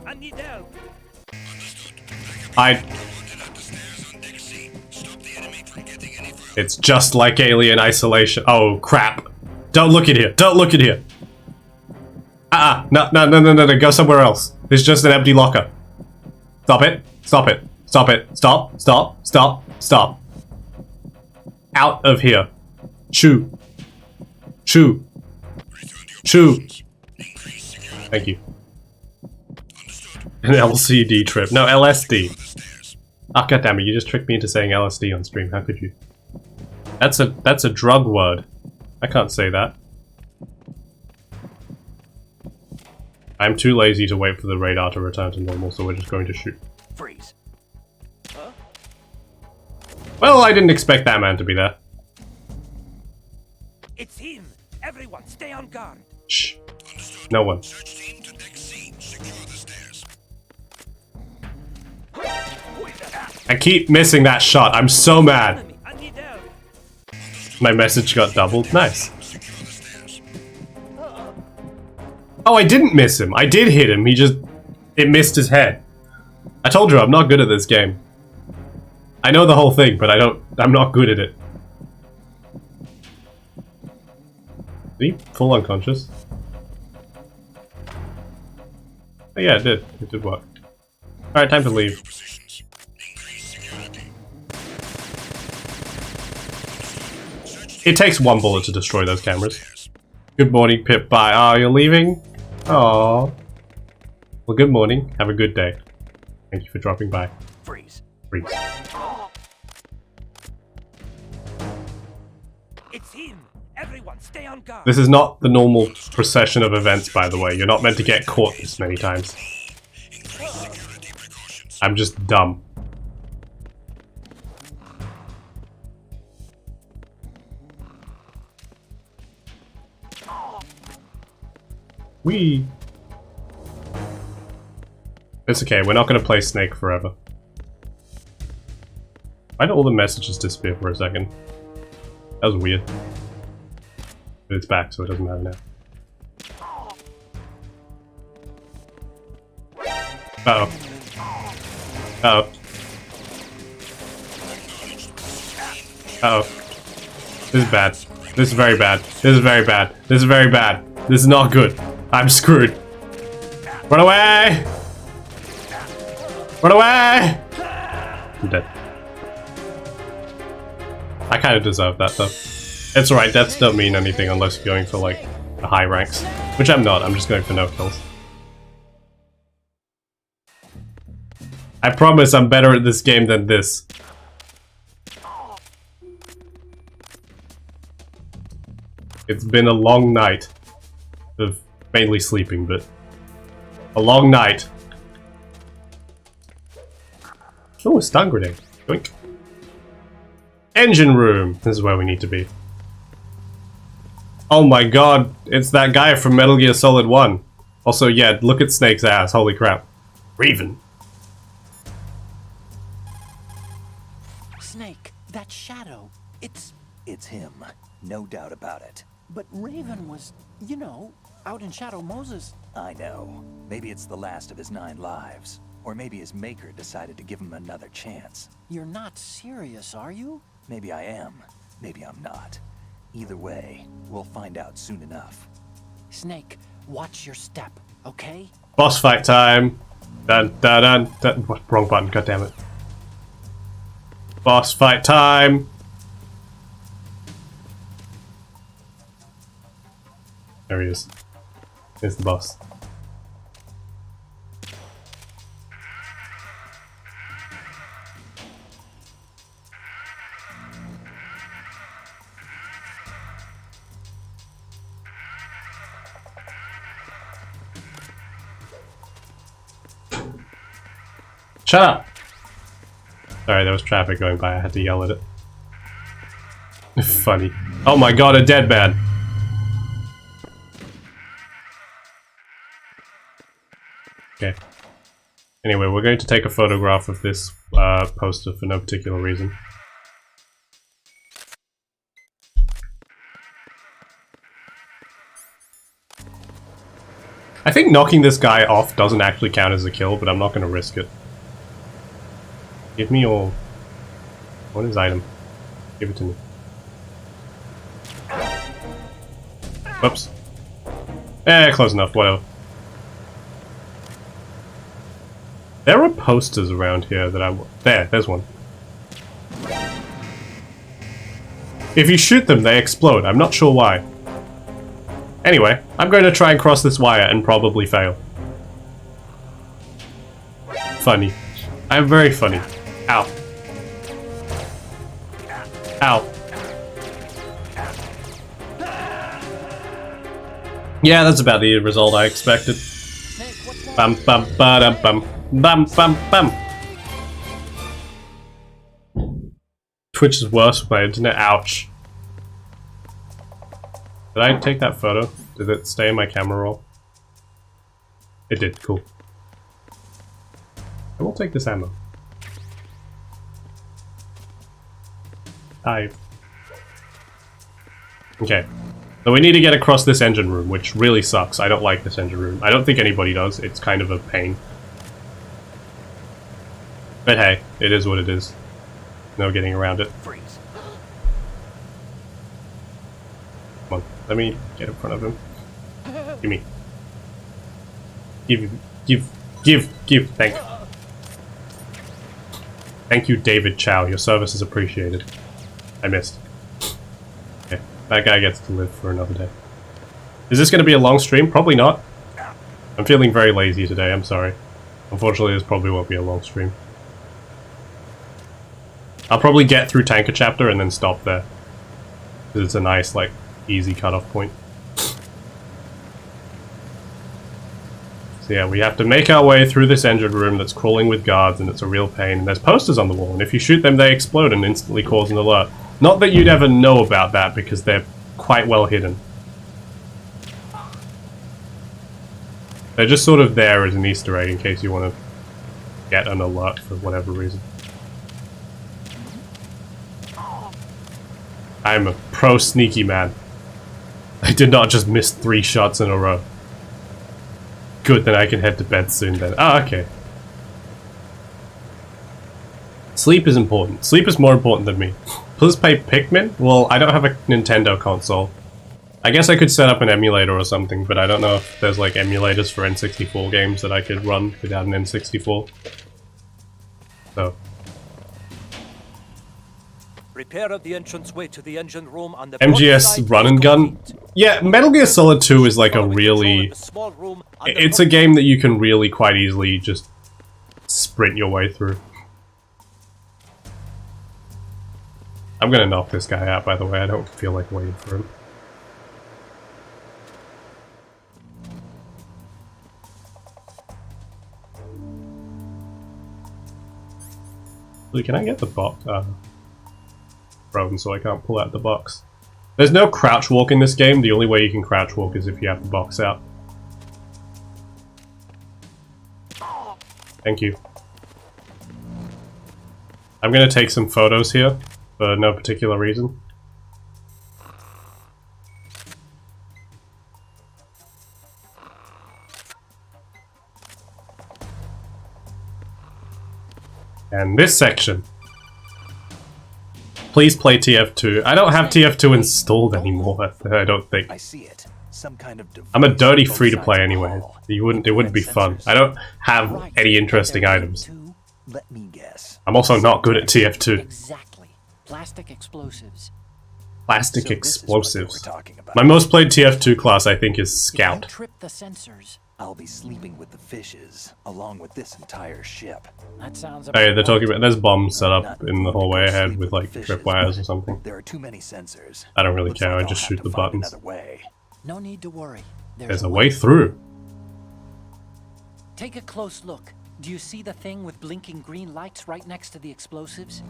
It's just like Alien Isolation. Oh, crap. Don't look in here. Don't look in here. No, go somewhere else. There's just an empty locker. Stop it. Stop it. Stop it. Stop. Stop. Stop. Stop. Out of here. Chew. Chew. Chew. Thank you. An LCD trip. No, LSD. Ah, goddammit, you just tricked me into saying LSD on stream. How could you? That's a drug word. I can't say that. I'm too lazy to wait for the radar to return to normal, so we're just going to shoot. Freeze. Huh? Well, I didn't expect that man to be there. It's him! Everyone, stay on guard! Shh. No one. I keep missing that shot. I'm so mad. My message got doubled. Nice. Oh, I didn't miss him. I did hit him. It missed his head. I told you I'm not good at this game. I know the whole thing, but I'm not good at it. Is he full unconscious? Oh yeah, it did. It did work. Alright, time to leave. It takes one bullet to destroy those cameras. Good morning, Pip. Bye. Oh, you're leaving? Aww. Well, good morning. Have a good day. Thank you for dropping by. Freeze. Freeze. It's him! Everyone, stay on guard! This is not the normal procession of events, by the way. You're not meant to get caught this many times. I'm just dumb. Whee! It's okay, we're not gonna play Snake forever. Why did all the messages disappear for a second? That was weird. But it's back, so it doesn't matter now. Uh-oh. Uh-oh. Uh-oh. This is bad. This is very bad. This is very bad. This is very bad. This is not good. I'm screwed. Run away! Run away! I'm dead. I kind of deserve that, though. It's alright, deaths don't mean anything unless you're going for, like, the high ranks. Which I'm not, I'm just going for no kills. I promise I'm better at this game than this. It's been a long night of mainly sleeping, but a long night. Oh, a stun grenade. Yoink. Engine room! This is where we need to be. Oh my god, it's that guy from Metal Gear Solid 1. Also, yeah, look at Snake's ass, holy crap. Raven. Snake, that shadow, It's him. No doubt about it. But Raven was, you know, out in Shadow Moses. I know. Maybe it's the last of his 9 lives. Or maybe his maker decided to give him another chance. You're not serious, are you? Maybe I am. Maybe I'm not. Either way, we'll find out soon enough. Snake, watch your step, okay? Boss fight time. Dun dun dun dun. What? Wrong button, god damn it. Boss fight time. There he is. Here's the boss. Shut up! Sorry, there was traffic going by, I had to yell at it. Funny. Oh my god, a dead man! Okay. Anyway, we're going to take a photograph of this poster for no particular reason. I think knocking this guy off doesn't actually count as a kill, but I'm not going to risk it. Give me your... What is item? Give it to me. Whoops. Eh, close enough, whatever. There are posters around here that I... There's one. If you shoot them, they explode. I'm not sure why. Anyway, I'm going to try and cross this wire and probably fail. Funny. I'm very funny. Ow. Ow. Yeah, that's about the result I expected. Bum bum ba dum bum. Bum bum bum. Twitch is worse with my internet. Ouch. Did I take that photo? Did it stay in my camera roll? It did, cool. I will take this ammo. Dive. Okay. So we need to get across this engine room, which really sucks. I don't like this engine room. I don't think anybody does. It's kind of a pain. But hey, it is what it is. No getting around it. Freeze. Come on, let me get in front of him. Gimme. Give Thank you. Thank you, David Chow. Your service is appreciated. I missed. Okay, that guy gets to live for another day. Is this going to be a long stream? Probably not. I'm feeling very lazy today, I'm sorry. Unfortunately, this probably won't be a long stream. I'll probably get through Tanker Chapter and then stop there. Because it's a nice, like, easy cutoff point. So yeah, we have to make our way through this engine room that's crawling with guards, and it's a real pain. And there's posters on the wall, and if you shoot them, they explode and instantly cause an alert. Not that you'd ever know about that, because they're quite well hidden. They're just sort of there as an Easter egg in case you want to get an alert for whatever reason. I'm a pro sneaky man. I did not just miss 3 shots in a row. Good, then I can head to bed soon then. Ah, okay. Sleep is important. Sleep is more important than me. Please play Pikmin? Well, I don't have a Nintendo console. I guess I could set up an emulator or something, but I don't know if there's like emulators for N64 games that I could run without an N64. So. Repair of the entranceway to the engine room on the MGS Run and Gun? Yeah, Metal Gear Solid 2 is like a really... It's a game that you can really quite easily just sprint your way through. I'm gonna knock this guy out, by the way. I don't feel like waiting for him. Can I get the box? Frozen, so I can't pull out the box. There's no crouch walk in this game. The only way you can crouch walk is if you have the box out. Thank you. I'm gonna take some photos here for no particular reason. And this section. Please play TF2. I don't have TF2 installed anymore, I don't think. I see it. Some kind of I'm a dirty free-to-play anyway. It wouldn't be fun. I don't have any interesting items. Let me guess. I'm also not good at TF2. Exactly. Plastic explosives. Plastic So this is what they were explosives. talking about. My most played TF2 class, I think, is If you Scout. trip the sensors. I'll be sleeping with the fishes, along with this entire ship. That sounds Hey, they're about talking right. about... There's bombs set up Not in the hallway go ahead sleep with, like, the tripwires fishes, or something. There are too many sensors. I don't really Looks care, like I I'll just have shoot to the find buttons. another way. No need to worry. There's a way through. Take a close look. Do you see the thing with blinking green lights right next to the explosives?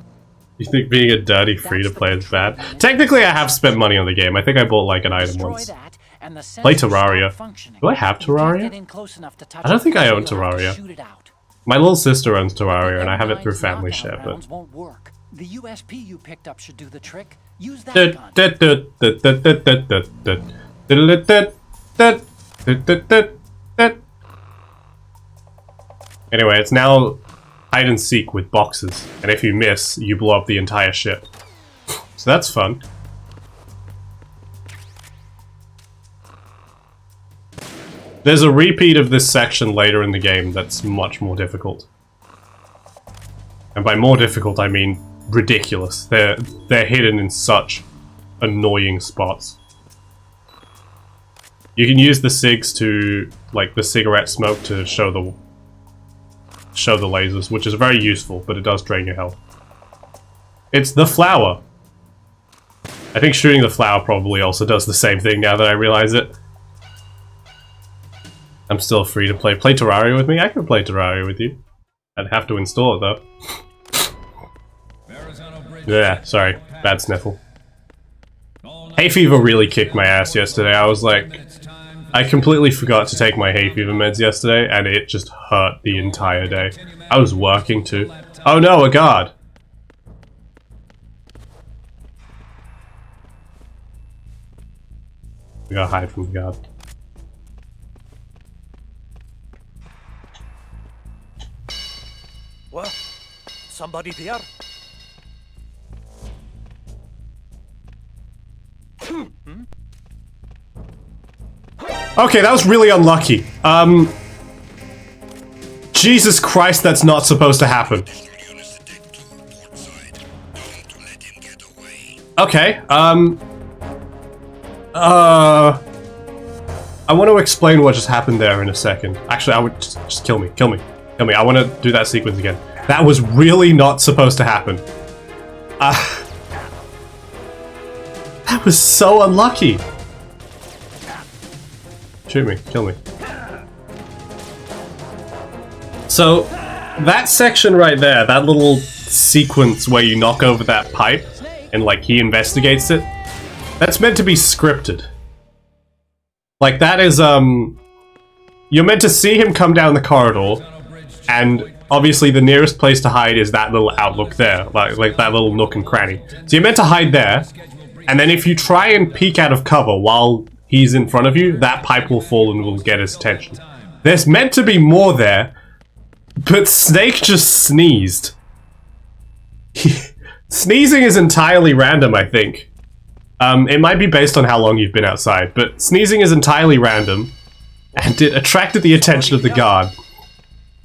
You think being a dirty free-to-play is bad? Technically, I have spent money on the game. I think I bought, like, an item Destroy once. that, and the Play sensors stop Terraria. functioning. Do I have You can't Terraria? get in close enough to touch I don't it, think I so own you'll have to Terraria. shoot it out. My little sister owns Terraria, and I have it through M9's family knockout share, but... rounds won't work. The USP you picked up should do the trick. Use that gun. Anyway, it's now hide and seek with boxes, and if you miss, you blow up the entire ship. So that's fun. There's a repeat of this section later in the game that's much more difficult. And by more difficult, I mean ridiculous. They're hidden in such annoying spots. You can use the cigs to, like, the cigarette smoke to show the lasers, which is very useful, but it does drain your health. It's the flower. I think shooting the flower probably also does the same thing now that I realize it. I'm still free to play. Play Terraria with me? I can play Terraria with you. I'd have to install it though. Yeah, sorry. Bad sniffle. Hay fever really kicked my ass yesterday. I was like... I completely forgot to take my hay fever meds yesterday, and it just hurt the entire day. I was working too. Oh no, a guard! We gotta hide from the guard. What? Somebody there? Okay, that was really unlucky. Jesus Christ, that's not supposed to happen. Okay, I want to explain what just happened there in a second. Actually, I would just kill me. Kill me. Kill me. I want to do that sequence again. That was really not supposed to happen. That was so unlucky. Shoot me. Kill me. So, that section right there, that little sequence where you knock over that pipe and, like, he investigates it, that's meant to be scripted. Like, that is, you're meant to see him come down the corridor, and obviously the nearest place to hide is that little outlook there, like that little nook and cranny. So you're meant to hide there, and then if you try and peek out of cover while he's in front of you, that pipe will fall and will get his attention. There's meant to be more there, but Snake just sneezed. Sneezing is entirely random, I think. It might be based on how long you've been outside, but sneezing is entirely random, and it attracted the attention of the guard.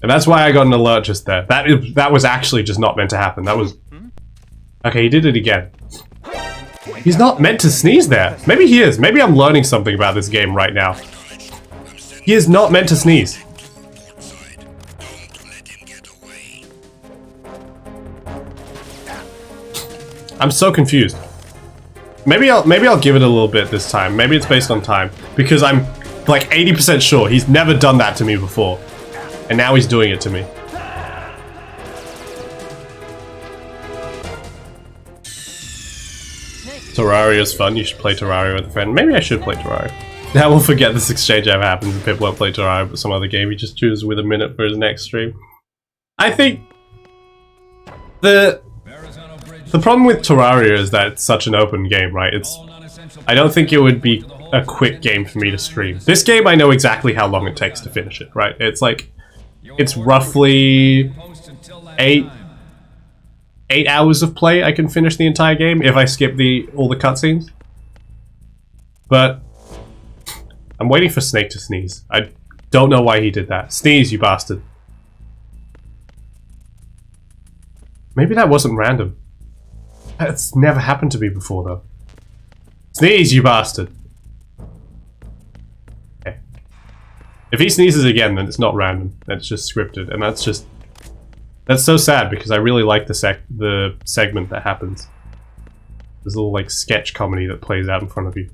And that's why I got an alert just there. That was actually just not meant to happen. That was... Okay, he did it again. He's not meant to sneeze there. Maybe he is. Maybe I'm learning something about this game right now. He is not meant to sneeze. I'm so confused. Maybe I'll give it a little bit this time. Maybe it's based on time. Because I'm like 80% sure he's never done that to me before. And now he's doing it to me. Terraria's fun. You should play Terraria with a friend. Maybe I should play Terraria. Now we'll forget this exchange ever happens and people won't play Terraria but some other game. He just chooses with a minute for his next stream. I think the problem with Terraria is that it's such an open game, right? I don't think it would be a quick game for me to stream. This game, I know exactly how long it takes to finish it, right? It's roughly 8 hours of play. I can finish the entire game if I skip all the cutscenes. But I'm waiting for Snake to sneeze. I don't know why he did that. Sneeze, you bastard. Maybe that wasn't random. That's never happened to me before, though. Sneeze, you bastard! Okay. If he sneezes again, then it's not random. That's just scripted, and that's so sad because I really like the segment that happens. This little like sketch comedy that plays out in front of you.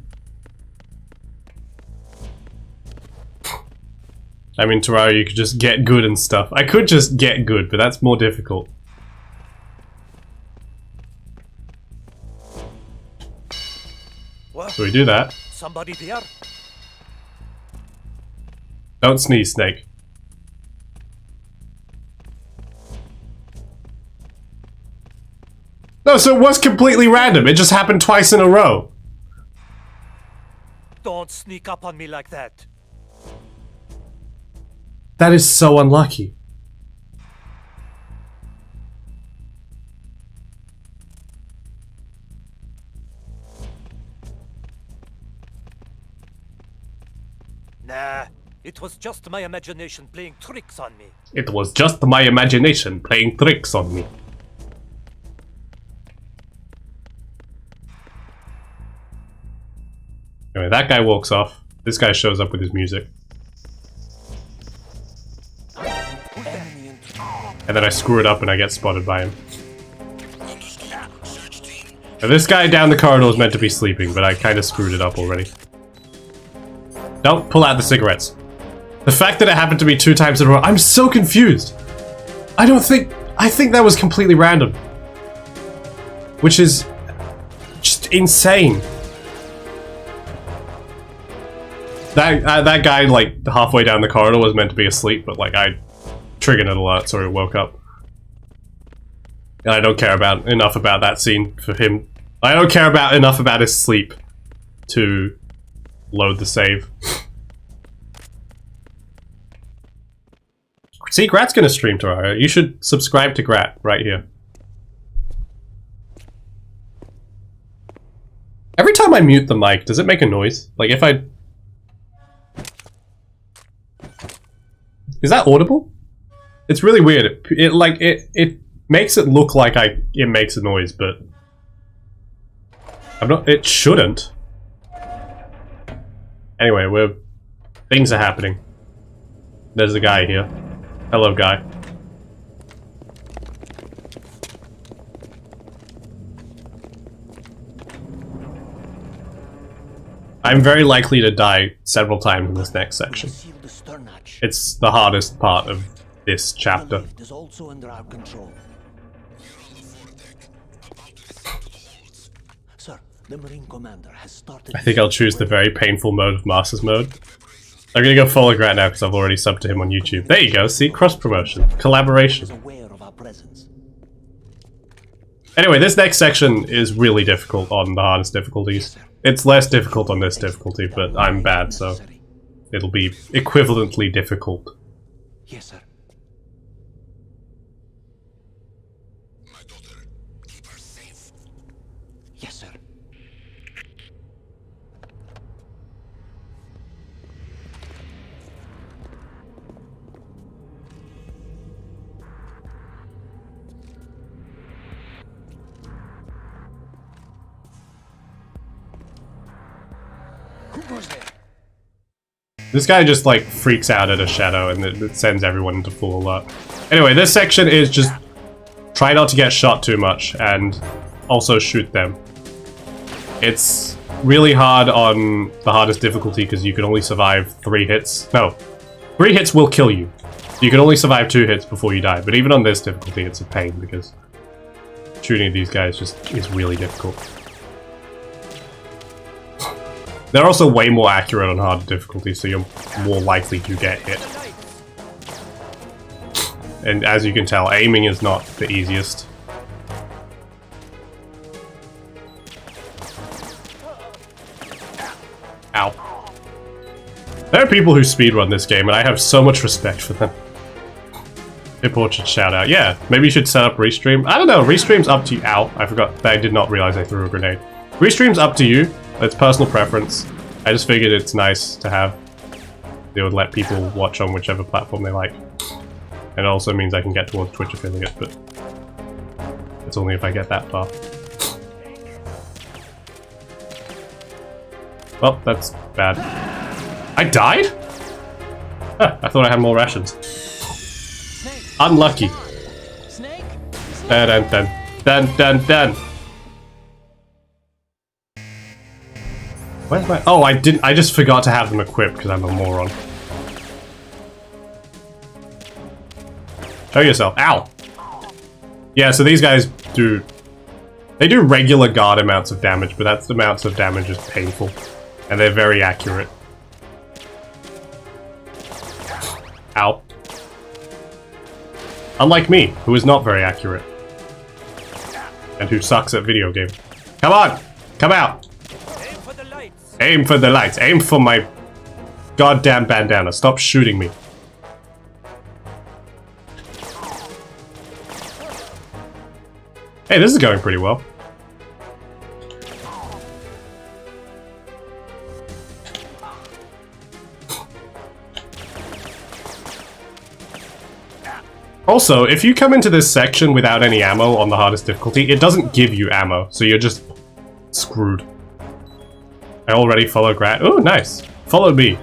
I mean, Terraria, you could just get good and stuff. I could just get good, but that's more difficult. So we do that. Somebody there? Don't sneeze, Snake. No, so it was completely random. It just happened twice in a row. Don't sneak up on me like that. That is so unlucky. Nah, it was just my imagination playing tricks on me. It was just my imagination playing tricks on me. Anyway, that guy walks off. This guy shows up with his music. And then I screw it up and I get spotted by him. Now, this guy down the corridor is meant to be sleeping, but I kind of screwed it up already. Don't pull out the cigarettes. The fact that it happened to me 2 times in a row, I'm so confused. I think that was completely random. Which is just insane. That guy, like, halfway down the corridor was meant to be asleep, but, like, I triggered an alert so he woke up. And I don't care enough about that scene for him. I don't care enough about his sleep to load the save. See, Grat's gonna stream Terraria. You should subscribe to Grat right here. Every time I mute the mic, does it make a noise? Like if I... Is that audible? It's really weird. It makes it look like it makes a noise, but it shouldn't. Anyway, things are happening. There's a guy here. Hello, guy. I'm very likely to die several times in this next section. It's the hardest part of this chapter. Is also under our control. Sir, the Marine Commander has started. I think I'll choose the very painful mode of Masters mode. I'm gonna go follow Grant now because I've already subbed to him on YouTube. There you go, see? Cross-promotion. Collaboration. Aware of our presence. Anyway, this next section is really difficult on the hardest difficulties. It's less difficult on this difficulty, but I'm bad, so it'll be equivalently difficult. Yes, sir. My daughter, keep her safe. Yes, sir. Who goes there? This guy just like freaks out at a shadow and it sends everyone into full alert. Anyway, this section is just try not to get shot too much and also shoot them. It's really hard on the hardest difficulty because you can only survive 3 hits. No, 3 hits will kill you. You can only survive 2 hits before you die. But even on this difficulty, it's a pain because shooting these guys just is really difficult. They're also way more accurate on harder difficulty, so you're more likely to get hit. And as you can tell, aiming is not the easiest. Ow. There are people who speedrun this game, and I have so much respect for them. Important shout out. Yeah, maybe you should set up Restream. I don't know, Restream's up to you. Ow, I forgot. I did not realize I threw a grenade. Restream's up to you. It's personal preference. I just figured it's nice to have. They would let people watch on whichever platform they like. And it also means I can get towards Twitch affiliate, but it's only if I get that far. Well, that's bad. I died? Huh, I thought I had more rations. Snake. Unlucky. Snake. Dun dun dun dun dun dun. Where's my? Oh, I didn't. I just forgot to have them equipped because I'm a moron. Show yourself. Ow. Yeah. So these guys do. They do regular guard amounts of damage, but that's the amounts of damage is painful, and they're very accurate. Ow. Unlike me, who is not very accurate, and who sucks at video games. Come on, come out. Aim for the lights. Aim for my goddamn bandana. Stop shooting me. Hey, this is going pretty well. Also, if you come into this section without any ammo on the hardest difficulty, it doesn't give you ammo, so you're just screwed. I already follow Grant. Oh, nice. Follow me.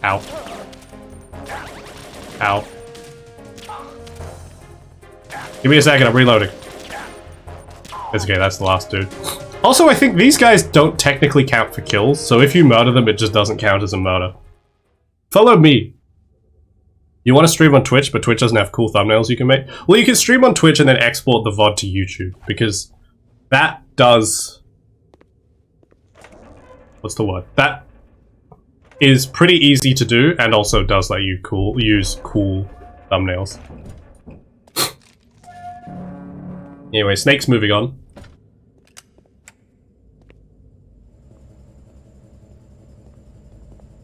Ow. Ow. Give me a second, I'm reloading. It's okay, that's the last dude. Also, I think these guys don't technically count for kills, so if you murder them, it just doesn't count as a murder. Follow me. You want to stream on Twitch, but Twitch doesn't have cool thumbnails you can make? Well, you can stream on Twitch and then export the VOD to YouTube, because that does... What's the word? That is pretty easy to do, and also does let you use cool thumbnails. Anyway, Snake's moving on.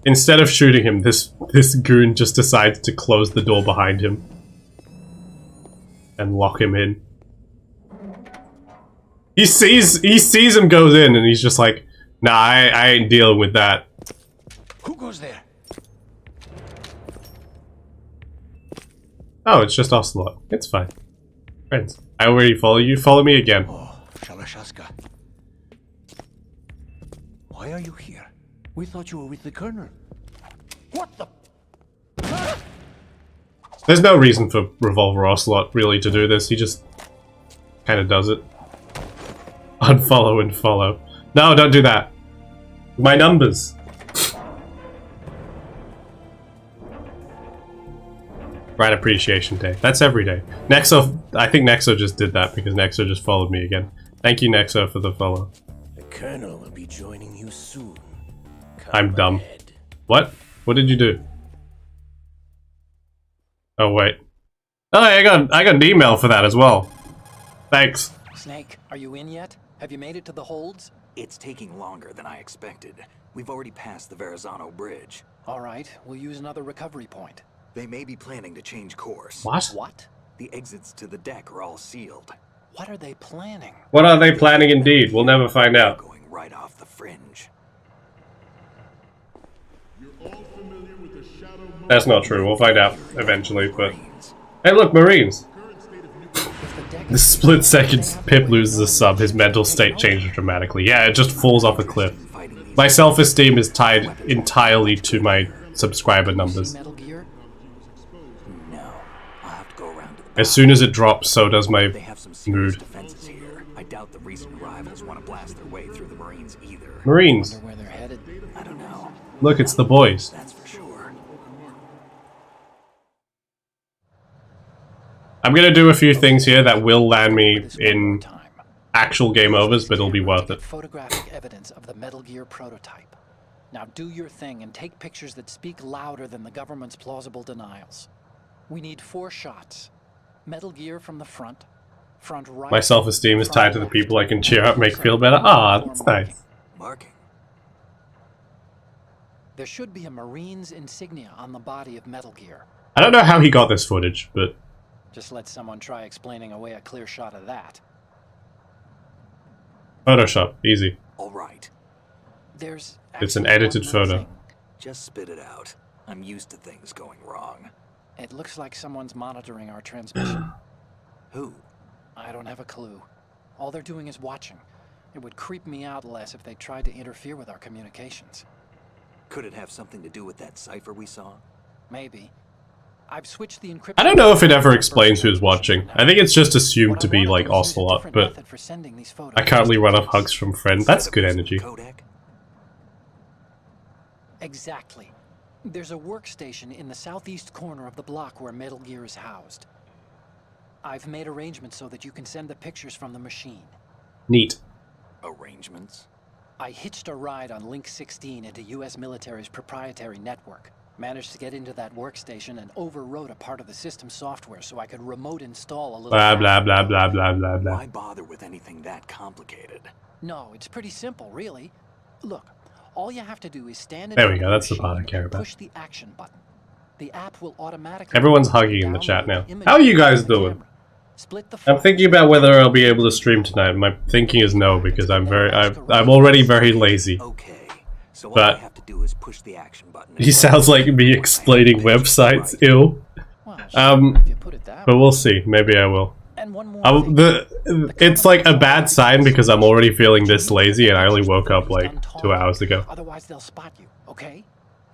Instead of shooting him, this goon just decides to close the door behind him and lock him in. He sees him goes in, and he's just like, nah, I ain't dealing with that. Who goes there? Oh, it's just Ocelot. It's fine. Friends. I already follow you. Follow me again. Oh, Shalashaska. Why are you here? We thought you were with the Colonel. What the? There's no reason for Revolver Ocelot really to do this. He just kind of does it. Unfollow and follow. No, don't do that. My numbers. Brand Appreciation Day. That's every day. Nexo, I think Nexo just did that because Nexo just followed me again. Thank you, Nexo, for the follow. The Colonel will be joining you soon. I'm dumb. What? What did you do? Oh wait. Oh, I got an email for that as well. Thanks. Snake, are you in yet? Have you made it to the holds? It's taking longer than I expected. We've already passed the Verrazano Bridge. All right, we'll use another recovery point. They may be planning to change course. What? What? The exits to the deck are all sealed. What are they planning? What are they planning indeed? We'll never find out. Going right off the fringe. That's not true. We'll find out eventually, but... Hey look, Marines! The split second Pip loses a sub, his mental state changes dramatically. Yeah, it just falls off a cliff. My self-esteem is tied entirely to my subscriber numbers. Metal Gear? No. I'll have to go around to the back. As soon as it drops, so does my They have some serious mood. defenses here. I doubt the recent arrivals want to blast their way through the Marines either. Marines! Wonder where they're headed. I don't know. Look, it's the boys. That's for sure. I'm gonna do a few things here that will land me in actual game overs, but it'll be worth it. Photographic evidence of the Metal Gear prototype. Now do your thing and take pictures that speak louder than the government's plausible denials. We need 4 shots. Metal Gear from the front right. My self-esteem is tied to the people I can cheer up, make feel better. Ah, that's nice. Marking. There should be a Marine's insignia on the body of Metal Gear. I don't know how he got this footage, but... Just let someone try explaining away a clear shot of that. Photoshop. Easy. All right. There's It's an actually edited one more photo. thing. Just spit it out. I'm used to things going wrong. It looks like someone's monitoring our transmission. Who? I don't have a clue. All they're doing is watching. It would creep me out less if they tried to interfere with our communications. Could it have something to do with that cipher we saw? Maybe. I've switched the encryption. I don't know if it ever explains who's watching. I think it's just assumed to be like Ocelot, but I currently run off hugs from friend. That's good energy. Kodak? Exactly. There's a workstation in the southeast corner of the block where Metal Gear is housed. I've made arrangements so that you can send the pictures from the machine. Neat. Arrangements? I hitched a ride on Link 16 into US military's proprietary network. Managed to get into that workstation and overwrote a part of the system software so I could remote install a little... Blah, blah, blah, blah, blah, blah, blah. Why bother with anything that complicated? No, it's pretty simple, really. Look, all you have to do is stand in There we front go, of that's the machine part I and care about. Push the action button. The app will automatically... Everyone's hugging in the chat download now. the image How are you guys from the doing? camera. Split the I'm file. thinking about whether I'll be able to stream tonight. My thinking is no, because I'm already very lazy. Okay. So all But- I have to do is push the action button. He sounds like me explaining websites. Ew. Well, sure, if you put it that But way. we'll see. Maybe I will. And one more thing. It's like a bad sign because I'm already feeling this lazy and I only woke up like 2 hours ago. Otherwise they'll spot you, okay?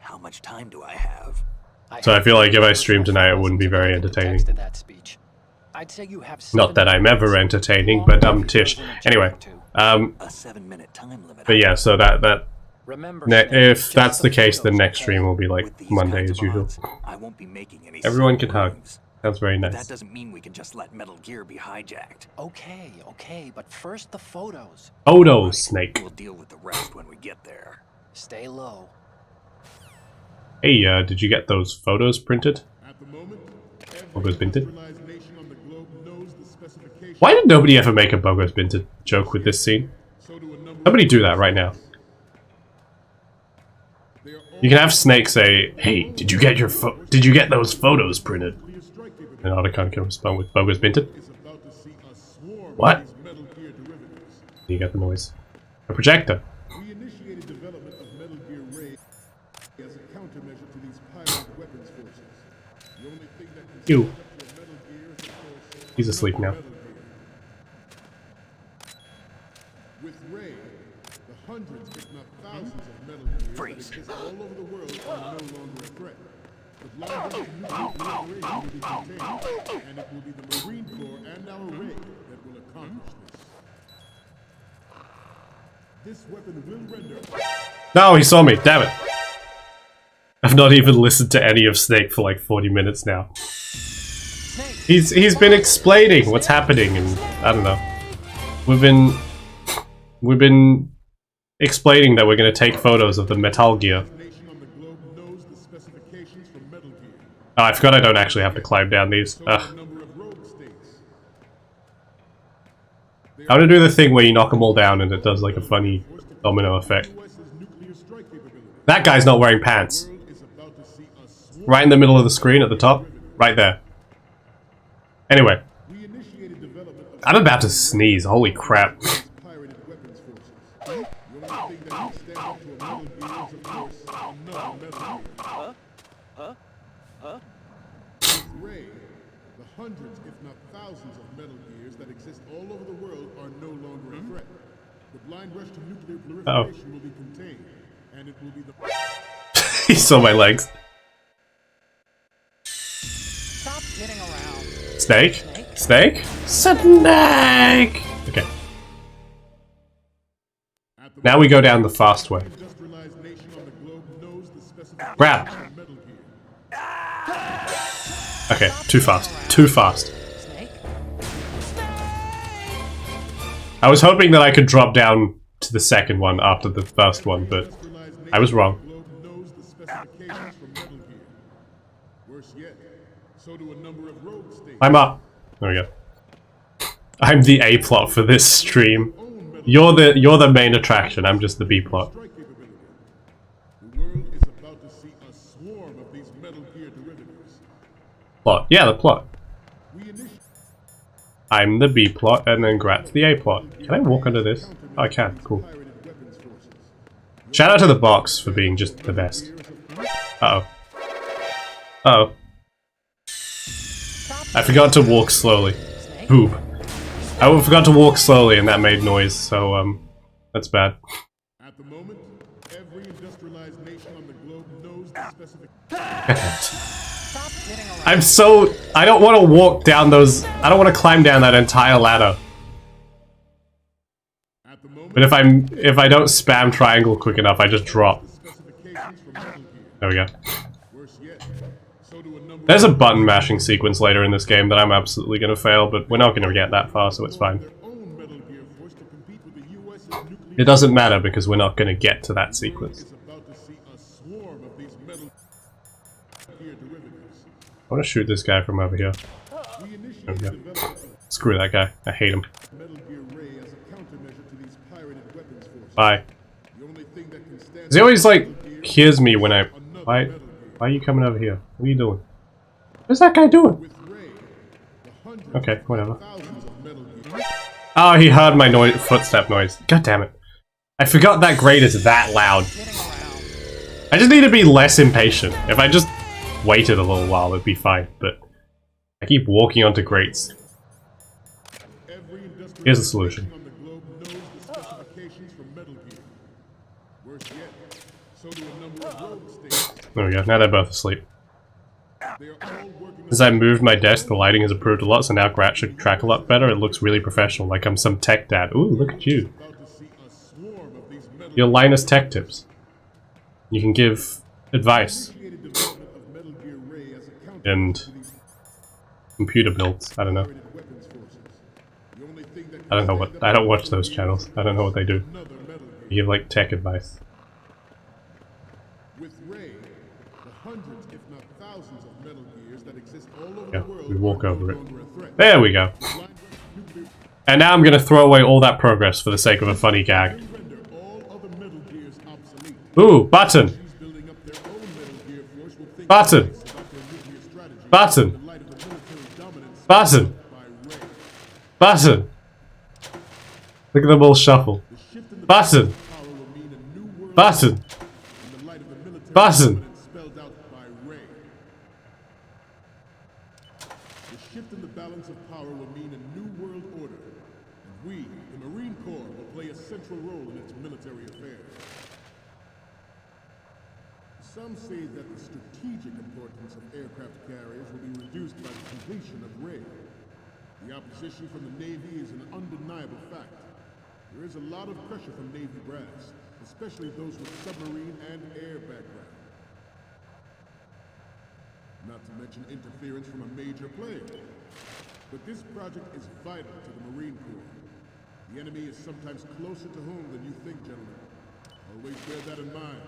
How much time do I have? So I feel like if I stream tonight it wouldn't be very entertaining. Texted that speech. I'd say you have Not that I'm ever entertaining, but tish. Anyway, A 7-minute time limit. but yeah, so that Remember, if Snake, that's just the case, the photos, next okay? stream will be like With these Monday kinds as of usual. odds, I won't be making any Everyone silly can hug. moves. That's very But nice. that doesn't mean we can just let Metal Gear be hijacked. Okay, but first the photos. Photos, Snake. We'll deal with the rest when we get there. Stay low. Hey, did you get those photos printed? Bogos Binted? Why did nobody ever make a Bogos Binted joke with this scene? Somebody do that right now. You can have Snake say, "Hey, did you get those photos printed?" And Otacon can respond with Bogos Binted. What? You got the noise. A projector. We initiated development of Metal Gear Ray as a countermeasure to these pirate weapons forces. The only thing that can Ew. stand up to He's asleep now. With Ray, the hundreds, if not thousands, of Metal Gears that exist all over the world are no longer a threat. The blind rush to nuclear proliferation will be contained, and it will be the Marine Corps and our Ray that will accomplish this. This weapon will render... No, he saw me, damn it. I've not even listened to any of Snake for like 40 minutes now. He's been explaining what's happening, and I don't know. We've been explaining that we're gonna take photos of the Metal Gear. Oh, I forgot I don't actually have to climb down these. Ugh. I want to do the thing where you knock them all down and it does like a funny domino effect. That guy's not wearing pants. Right in the middle of the screen at the top. Right there. Anyway. I'm about to sneeze, holy crap. Ray, the hundreds, if not thousands, of Metal Gears that exist all over the world are no longer a threat. The blind rush to nuclear proliferation will be contained, and it will be the... He saw my legs. Stop kidding around. Snake? Snake? Snake! Okay. Now we go down the fast way. Grab! Okay, too fast. Too fast. I was hoping that I could drop down to the second one after the first one, but I was wrong. I'm up. There we go. I'm the A plot for this stream. You're the main attraction. I'm just the B plot. Plot. Yeah, the plot. I'm the B plot, and then Grat's the A plot. Can I walk under this? Oh, I can. Cool. Shout out to the box for being just the best. Uh-oh. Uh-oh. I forgot to walk slowly. Boob. I forgot to walk slowly and that made noise, so, that's bad. At the moment, every industrialized nation on the globe knows the specific... I don't want to walk down those... I don't want to climb down that entire ladder. But if I don't spam triangle quick enough, I just drop. There we go. There's a button mashing sequence later in this game that I'm absolutely gonna fail, but we're not gonna get that far, so it's fine. It doesn't matter because we're not gonna get to that sequence. I wanna shoot this guy from over here. There we go. Screw that guy. I hate him. Bye. He always like hears me when I... Why are you coming over here? What are you doing? What's that guy doing? Okay, whatever. Oh, he heard my footstep noise. God damn it. I forgot that grate is that loud. I just need to be less impatient. If I just waited a little while, it'd be fine, but I keep walking onto grates. Here's the solution. There we go, now they're both asleep. As I moved my desk, the lighting has improved a lot, so now Grat should track a lot better. It looks really professional, like I'm some tech dad. Ooh, look at you. You're Linus Tech Tips. You can give advice. And computer builds. I don't know. I don't know what... I don't watch those channels. I don't know what they do. You give like tech advice. Yeah, we walk over it. There we go. And now I'm gonna throw away all that progress for the sake of a funny gag. Ooh, button! Button! Button! Button! Button! Look at them all shuffle. Button! Button! Button! central role in its military affairs. Some say that the strategic importance of aircraft carriers will be reduced by the completion of Ray. The opposition from the Navy is an undeniable fact. There is a lot of pressure from Navy brass, especially those with submarine and air background. Not to mention interference from a major player. But this project is vital to the Marine Corps. The enemy is sometimes closer to home than you think, gentlemen. Always bear that in mind.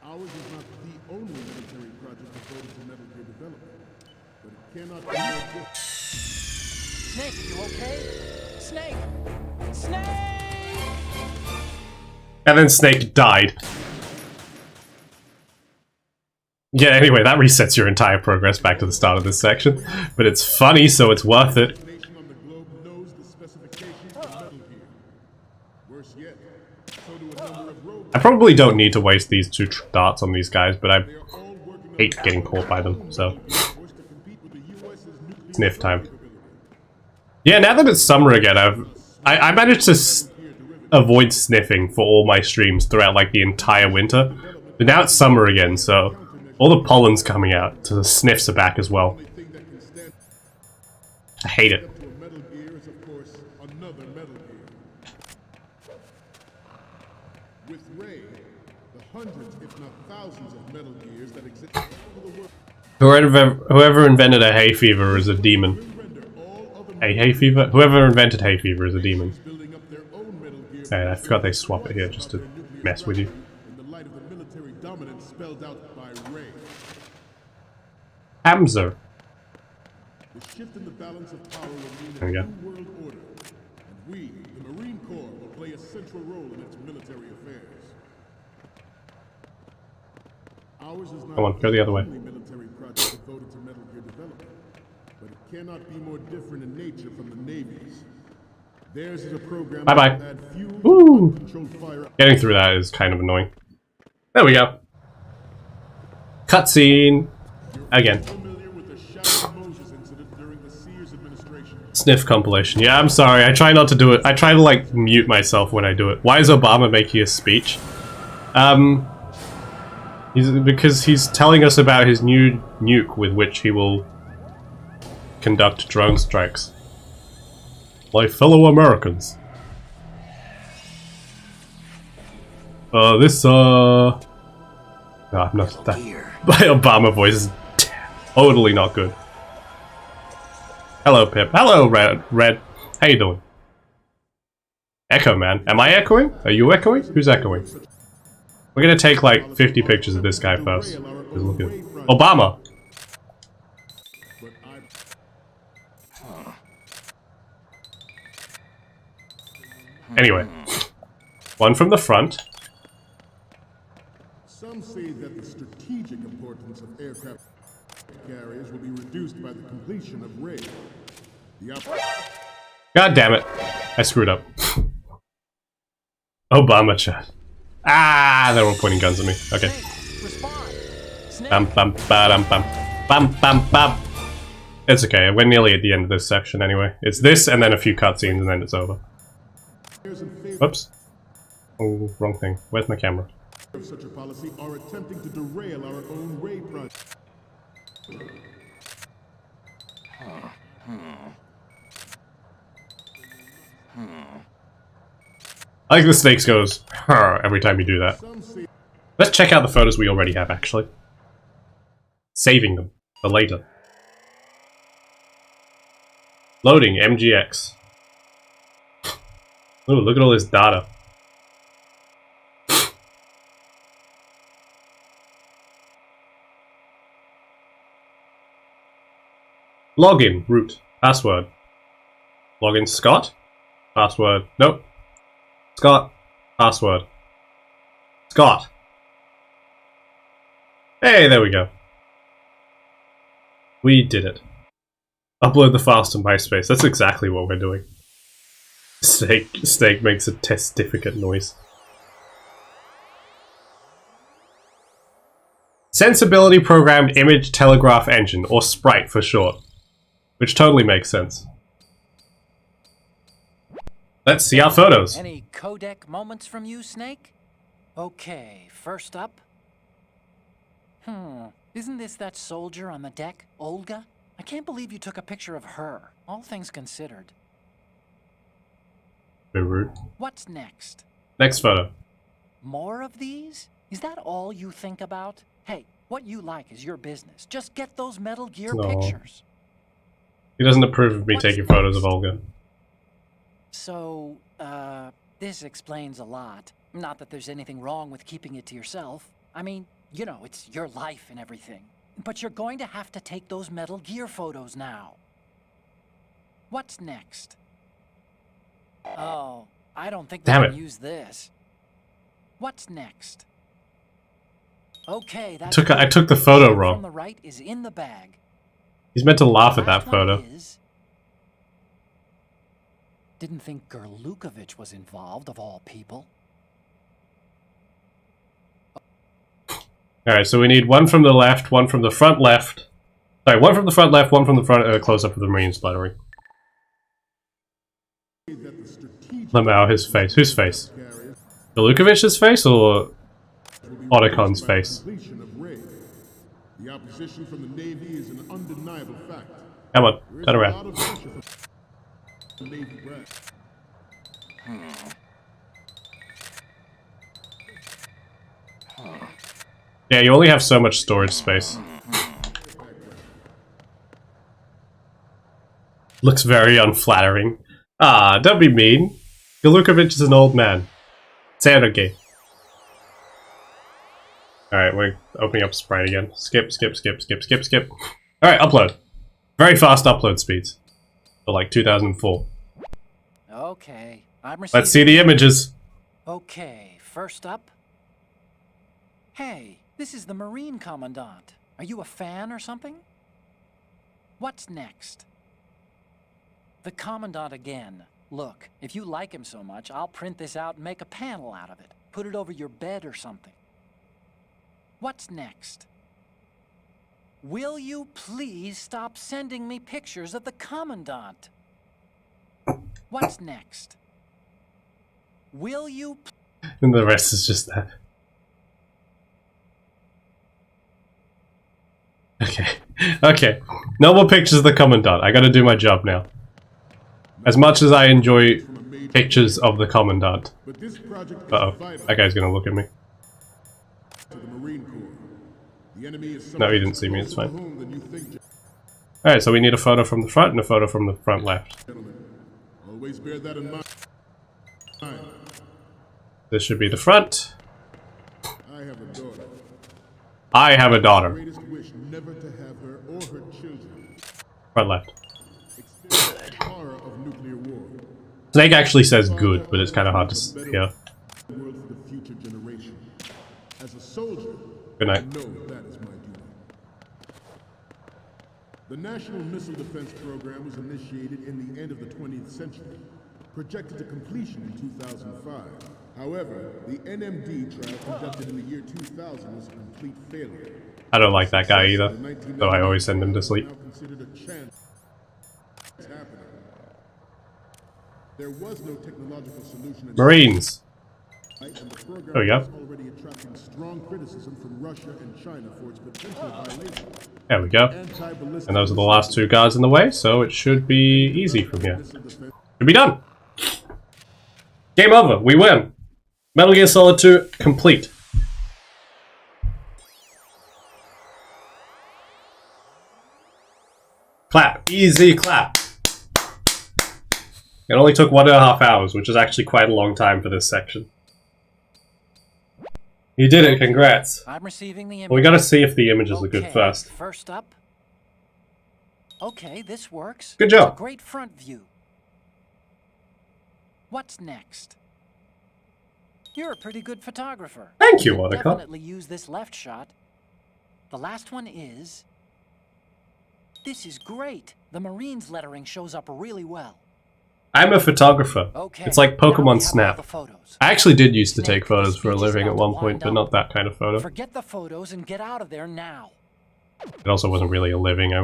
Ours is not the only military project devoted to Metal Gear development, but it cannot be more different. Snake, are you okay? Snake! Snake! And then Snake died. Yeah, anyway, that resets your entire progress back to the start of this section. But it's funny, so it's worth it. On the globe knows the specifications of Metal Gear. Worse yet, so do a number of robots. I probably don't need to waste these two darts on these guys, but I hate getting caught by them, so... Sniff time. Yeah, now that it's summer again, I managed to avoid sniffing for all my streams throughout, like, the entire winter. But now it's summer again, so... all the pollen's coming out, so the sniffs are back as well. I hate it. Metal Gear is, of course, another Metal Gear. With Ray, the hundreds, if not thousands, of Metal Gears that exist all over the world. Whoever invented a hay fever is a demon. A hay fever? Whoever invented hay fever is a demon. Hey, I forgot they swap it here just to mess with you. In the light of the military dominance spelled out by Ray. Hamza. The shift in the balance of power will mean There we a go. new world order. And we, the Marine Corps, will play a central role in its military affairs. Ours is not Come on, go the other way. only military project devoted to Metal Gear development, but it cannot be more different in nature from the Navy's. Theirs is a program Bye-bye. that add fuel Woo! to controlled fire. Getting through that is kind of annoying. There we go. Cutscene. Again. Familiar with the Shadow of Moses incident during the Sears administration. Sniff compilation. Yeah, I'm sorry. I try not to do it. I try to, like, mute myself when I do it. Why is Obama making a speech? Because he's telling us about his new nuke with which he will conduct drone strikes. My fellow Americans. No, I'm not that. My Obama voice is totally not good. Hello, Pip. Hello, Red. How you doing? Echo, man. Am I echoing? Are you echoing? Who's echoing? We're gonna take like 50 pictures of this guy first. Just look at Obama. Anyway, one from the front. Some say that the strategic importance of aircraft carriers will be reduced by the completion of Ray. God damn it. I screwed up. Obama chat. Ah, they're all pointing guns at me. Okay. Bam bam ba-dum bam. Bam bam bam. It's okay, we're nearly at the end of this section anyway. It's this and then a few cutscenes and then it's over. Whoops. Oh, wrong thing. Where's my camera? Of such a policy are attempting to derail our own Ray project. I like the snakes goes every time you do that. Let's check out the photos we already have actually. Saving them for later. Loading MGX. Ooh, look at all this data. Login, root, password. Login Scott, password, nope. Scott, password. Scott. Hey, there we go. We did it. Upload the file to MySpace. That's exactly what we're doing. Steak makes a testificate noise. Sensibility Programmed Image Telegraph Engine, or Sprite for short. Which totally makes sense. Let's see our photos. Any codec moments from you, Snake? Okay, first up. Isn't this that soldier on the deck, Olga? I can't believe you took a picture of her, all things considered. Very rude. What's next? Next photo. More of these? Is that all you think about? Hey, what you like is your business. Just get those Metal Gear pictures. He doesn't approve of me taking photos of Olga. So, this explains a lot. Not that there's anything wrong with keeping it to yourself. I mean, you know, it's your life and everything. But you're going to have to take those Metal Gear photos now. What's next? Oh, I don't think we can use this. What's next? Okay, that's I took the photo wrong. From the right is in the bag. He's meant to laugh at that photo. Didn't think Gerlukovich was involved, of all people. Alright, so we need one from the left, one from the front left. Sorry, one from the front left, one from the front close-up of the Marine splattering. Lamau, his face. Whose face? Gerlukovich's face or Otacon's face? The opposition from the Navy is an undeniable fact. Come on, turn around. Yeah, you only have so much storage space. Looks very unflattering. Ah, don't be mean. Gerlukovich is an old man. Sergey. Alright, we're opening up Sprite again. Skip, skip, skip, skip, skip, skip. Alright, upload. Very fast upload speeds. For like 2004. Okay, Let's see the images. Okay, first up. Hey, this is the Marine Commandant. Are you a fan or something? What's next? The Commandant again. Look, if you like him so much, I'll print this out and make a panel out of it. Put it over your bed or something. What's next? Will you please stop sending me pictures of the Commandant? What's next? Will you... And the rest is just that. Okay. Okay. No more pictures of the Commandant. I gotta do my job now. As much as I enjoy pictures of the Commandant. Uh-oh. That guy's gonna look at me. No, he didn't see me, it's fine. Alright, so we need a photo from the front and a photo from the front left. Always bear that in mind. This should be the front. I have a daughter. I have a daughter. Greatest wish never to have her or her children. Front left. Experience the horror of nuclear war. Snake actually says good, but it's kind of hard to hear. World for the future generation. As a soldier, Good night. I know that is my duty. The National Missile Defense Program was initiated in the end of the 20th century, projected to completion in 2005. However, the NMD trial conducted in the year 2000 was a complete failure. I don't like that guy either, so I always send him to sleep. There was no technological solution. Marines. And the program There we go. was already attracting strong criticism from Russia and China for its potential violations. There we go. And those are the last two guards in the way, so it should be easy from here. Should be done. Game over. We win. Metal Gear Solid 2 complete. Clap. Easy clap. It only took 1.5 hours, which is actually quite a long time for this section. You did it, congrats. I'm receiving the image. Well, we gotta see if the images are good first. First up. Okay, this works. Good job. It's a great front view. What's next? You're a pretty good photographer. Thank you, You'll Otacon. definitely use this left shot. The last one is... This is great. The Marines lettering shows up really well. I'm a photographer. Okay, It's like now we Pokemon have all Snap. the photos. I actually did used to Snake, take photos the for a speech is living at about one to point, wind but up. not that kind of photo. Forget the photos and get out of there now. It also wasn't really a living. I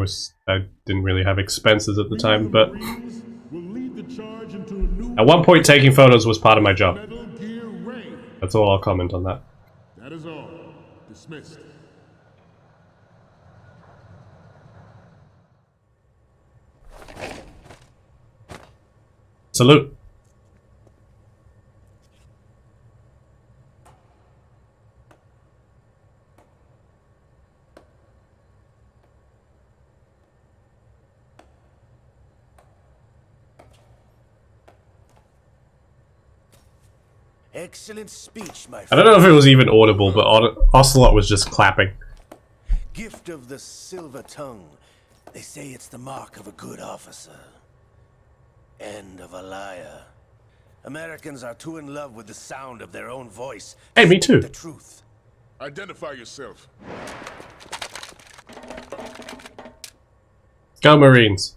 didn't really have expenses at the time, but Marines will lead the charge into a new At one point, taking photos was part of my job. Metal Gear Ray. That's all I'll comment on that. That is all. Dismissed. Salute. Excellent speech, my friend. I don't know if it was even audible, but Ocelot was just clapping. Gift of the silver tongue. They say it's the mark of a good officer. End of a liar. Americans are too in love with the sound of their own voice. Hey, me too. The truth. Identify yourself. Go Marines.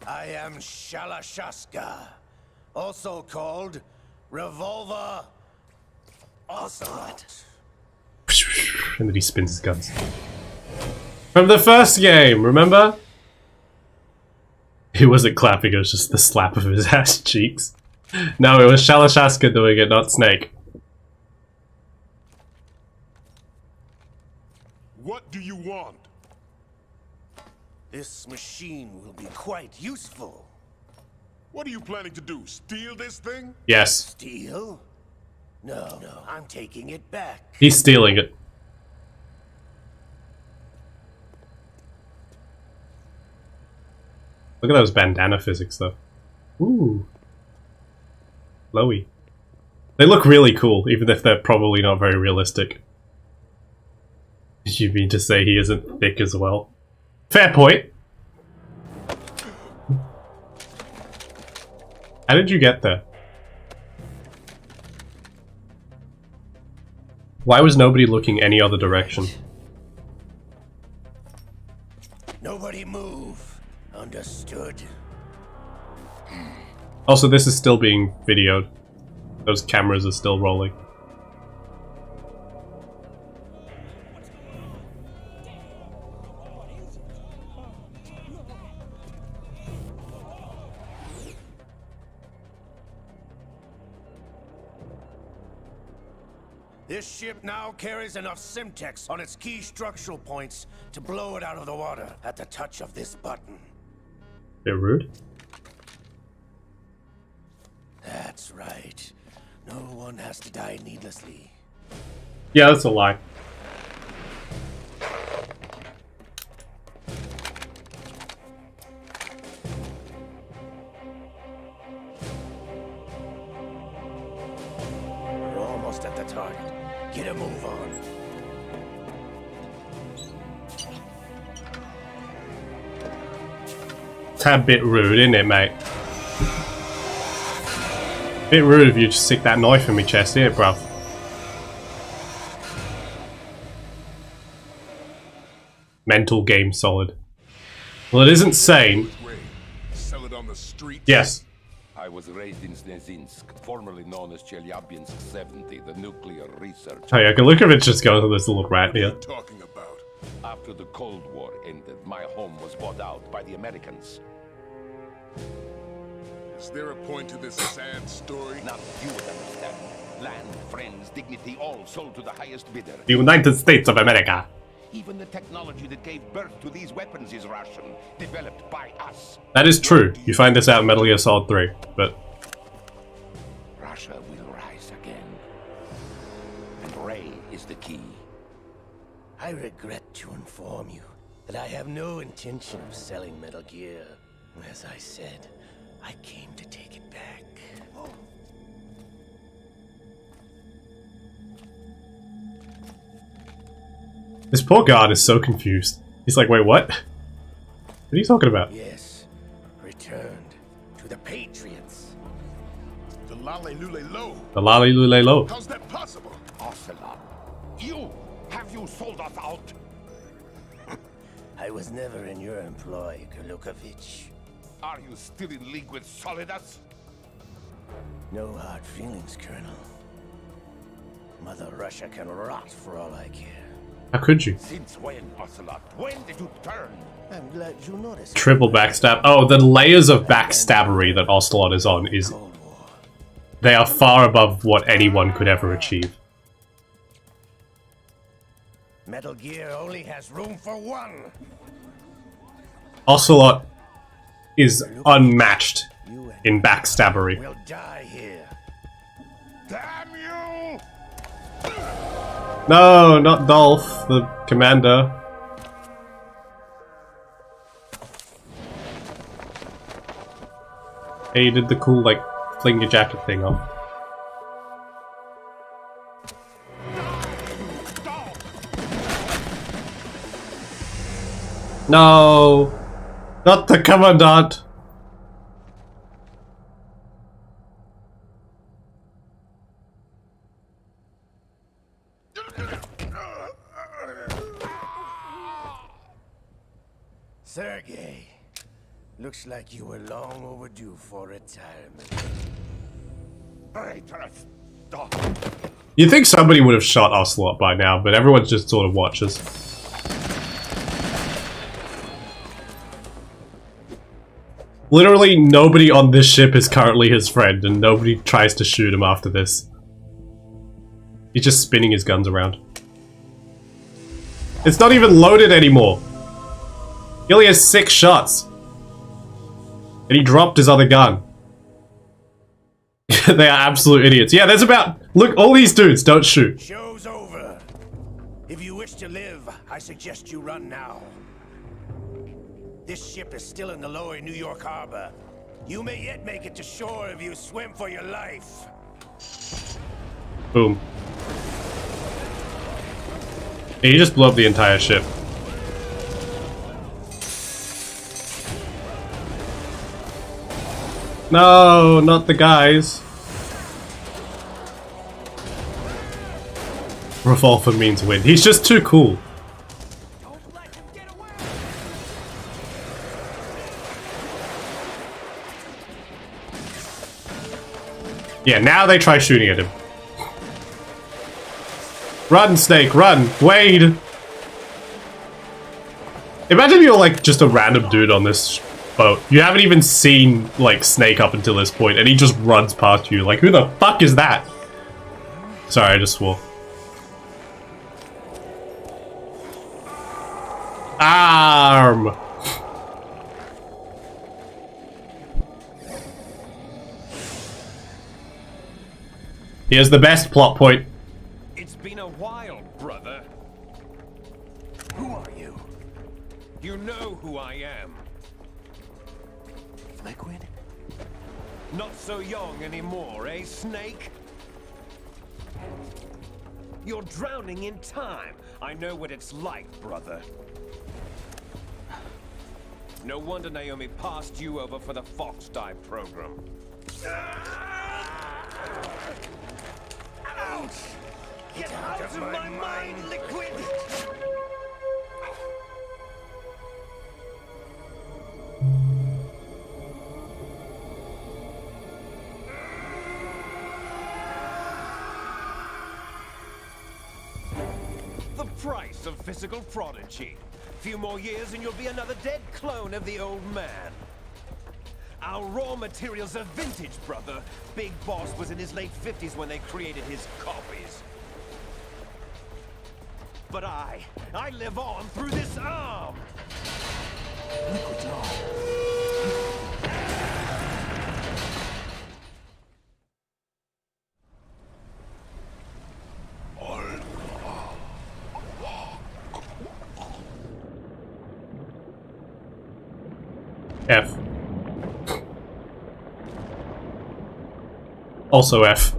I am Shalashaska, also called Revolver Ocelot. And then he spins his guns. From the first game, remember? He wasn't clapping, it was just the slap of his ass cheeks. No, it was Shalashaska doing it, not Snake. What do you want? This machine will be quite useful. What are you planning to do? Steal this thing? Yes, Steal? No, I'm taking it back. he's stealing it. Look at those bandana physics, though. Ooh. Lowy. They look really cool, even if they're probably not very realistic. You mean to say he isn't thick as well? Fair point. How did you get there? Why was nobody looking any other direction? Nobody move. Understood. Also, this is still being videoed. Those cameras are still rolling. This ship now carries enough Simtex on its key structural points to blow it out of the water at the touch of this button. Bit rude. That's right. No one has to die needlessly. Yeah, that's a lie. We're almost at the target. Get a move on. Tad bit rude, isn't it, mate? Bit rude of you to stick that knife in me chest, here, bruv. Mental game solid. Well, it isn't sane. Sell it on the street? Yes. I was raised in Snezinsk, formerly known as Chelyabinsk 70, the nuclear research. Oh yeah, look at it just go to this little rat here. Talking about. After the Cold War ended, my home was bought out by the Americans. Is there a point to this sad story? Not you would understand. Land, friends, dignity, all sold to the highest bidder. The United States of America. Even the technology that gave birth to these weapons is Russian, developed by us. That is true. You find this out in Metal Gear Solid 3, but... Russia will rise again. And Ray is the key. I regret to inform you that I have no intention of selling Metal Gear. As I said, I came to take it back. This poor guard is so confused. He's like, wait, what? What are you talking about? Yes, returned to the Patriots. The Lale Lule Lo. The Lale Lule Lo. How's that possible? Ocelot, have you sold us out? I was never in your employ, Golukovich. Are you still in league with Solidus? No hard feelings, Colonel. Mother Russia can rot for all I care. How could you? Since when, Ocelot? When did you turn? I'm glad you noticed. Triple backstab. Oh, the layers of backstabbery that Ocelot is on is Cold War. They are far above what anyone could ever achieve. Metal Gear only has room for one. Ocelot is unmatched in backstabbery. We'll die here. Damn you! No, not Dolph, the commander. Hey, you did the cool, like, fling your jacket thing off. No! Not the commandant! Sergei, looks like you were long overdue for retirement. Traitorous dog! You'd think somebody would have shot Ocelot by now, but everyone just sort of watches. Literally nobody on this ship is currently his friend, and nobody tries to shoot him after this. He's just spinning his guns around. It's not even loaded anymore! He only has 6 shots! And he dropped his other gun. They are absolute idiots. Yeah, there's about... Look, all these dudes don't shoot. Show's over. If you wish to live, I suggest you run now. This ship is still in the lower New York harbor. You may yet make it to shore if you swim for your life. Boom. Yeah, you just blew up the entire ship. No, not the guys. Revolver means win. He's just too cool. Yeah, now they try shooting at him. Run, Snake, run! Wade! Imagine you're like just a random dude on this boat. You haven't even seen like Snake up until this point, and he just runs past you. Like, who the fuck is that? Sorry, I just swore. Arm! Here's the best plot point. It's been a while, brother. Who are you? You know who I am. Liquid? Not so young anymore, eh, Snake? You're drowning in time. I know what it's like, brother. No wonder Naomi passed you over for the Fox Dive program. Ouch! Get out of my mind, Liquid! The price of physical prodigy. Few more years and you'll be another dead clone of the old man. Our raw materials are vintage, brother. Big Boss was in his late 50s when they created his copies. But I live on through this arm! Liquid's on. F. Also F.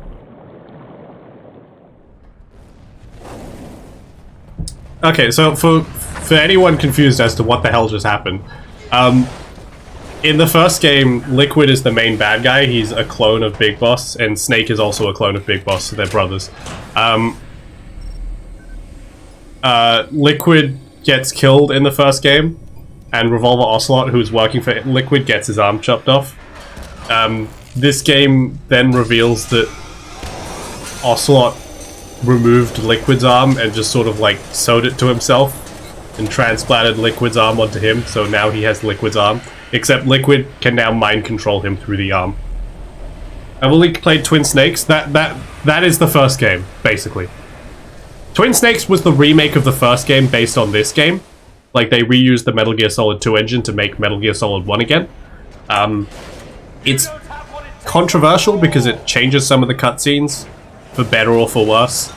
Okay, so for anyone confused as to what the hell just happened, in the first game, Liquid is the main bad guy. He's a clone of Big Boss, and Snake is also a clone of Big Boss, so they're brothers. Liquid gets killed in the first game, and Revolver Ocelot, who's working for Liquid, gets his arm chopped off. This game then reveals that Ocelot removed Liquid's arm and just sort of like sewed it to himself and transplanted Liquid's arm onto him, so now he has Liquid's arm. Except Liquid can now mind control him through the arm. I've only played Twin Snakes. That is the first game, basically. Twin Snakes was the remake of the first game based on this game. Like, they reused the Metal Gear Solid 2 engine to make Metal Gear Solid 1 again. It's controversial because it changes some of the cutscenes, for better or for worse.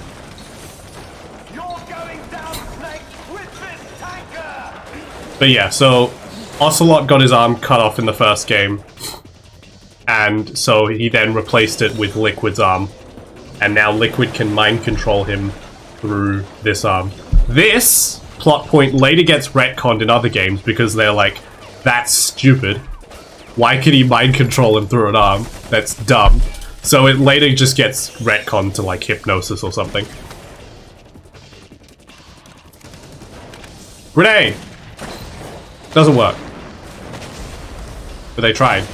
But yeah, so Ocelot got his arm cut off in the first game, and so he then replaced it with Liquid's arm, and now Liquid can mind control him through this arm. This plot point later gets retconned in other games because they're like, that's stupid. Why could he mind control him through an arm? That's dumb. So it later just gets retconned to like hypnosis or something. Grenade! Doesn't work. But they tried.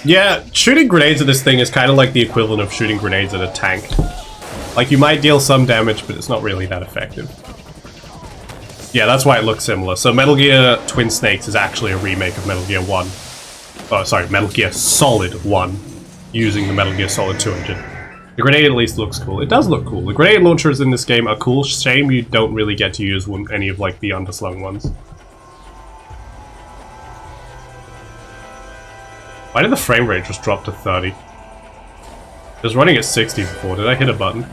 Yeah, shooting grenades at this thing is kind of like the equivalent of shooting grenades at a tank. Like, you might deal some damage, but it's not really that effective. Yeah, that's why it looks similar. So Metal Gear Twin Snakes is actually a remake of Metal Gear 1. Oh, sorry, Metal Gear Solid 1, using the Metal Gear Solid 2 engine. The grenade at least looks cool. It does look cool. The grenade launchers in this game are cool. Shame you don't really get to use any of, like, the underslung ones. Why did the frame rate just drop to 30? It was running at 60 before. Did I hit a button?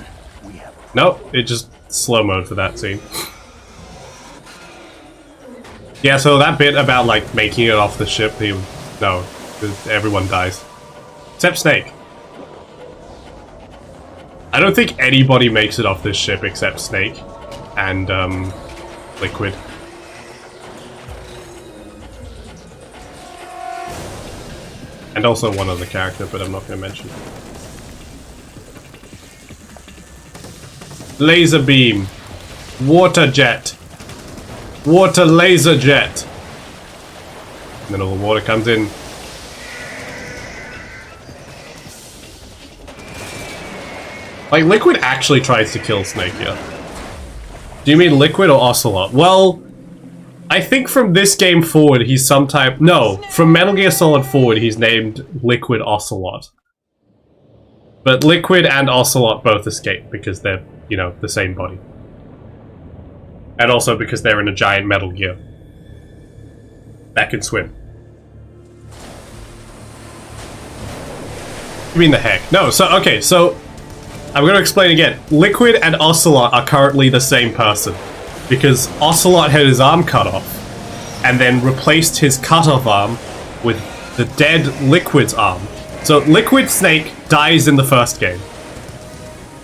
Nope, it just slow mode for that scene. Yeah, so that bit about, like, making it off the ship, no, everyone dies. Except Snake. I don't think anybody makes it off this ship except Snake and, Liquid. And also one other character, but I'm not going to mention. Laser beam. Water jet. Water laser jet. And then all the water comes in. Like, Liquid actually tries to kill Snake here. Do you mean Liquid or Ocelot? Well, I think from this game forward, he's some type... No, from Metal Gear Solid forward, he's named Liquid Ocelot. But Liquid and Ocelot both escape because they're, you know, the same body. And also because they're in a giant Metal Gear that can swim. You mean the heck? No, so, okay, so... I'm gonna explain again. Liquid and Ocelot are currently the same person. Because Ocelot had his arm cut off, and then replaced his cut-off arm with the dead Liquid's arm. So Liquid Snake dies in the first game.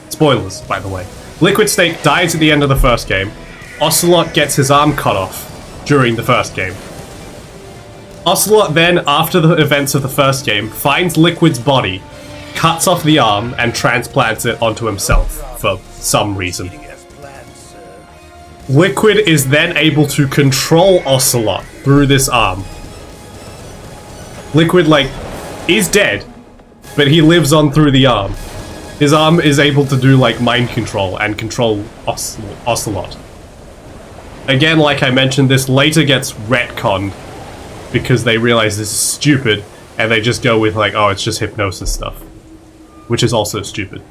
Spoilers, by the way. Liquid Snake dies at the end of the first game. Ocelot gets his arm cut off during the first game. Ocelot then, after the events of the first game, finds Liquid's body, cuts off the arm, and transplants it onto himself for some reason. Liquid is then able to control Ocelot through this arm. Liquid, like, is dead, but he lives on through the arm. His arm is able to do, like, mind control and control Ocelot. Again, like I mentioned, this later gets retconned because they realize this is stupid, and they just go with, like, oh, it's just hypnosis stuff. Which is also stupid.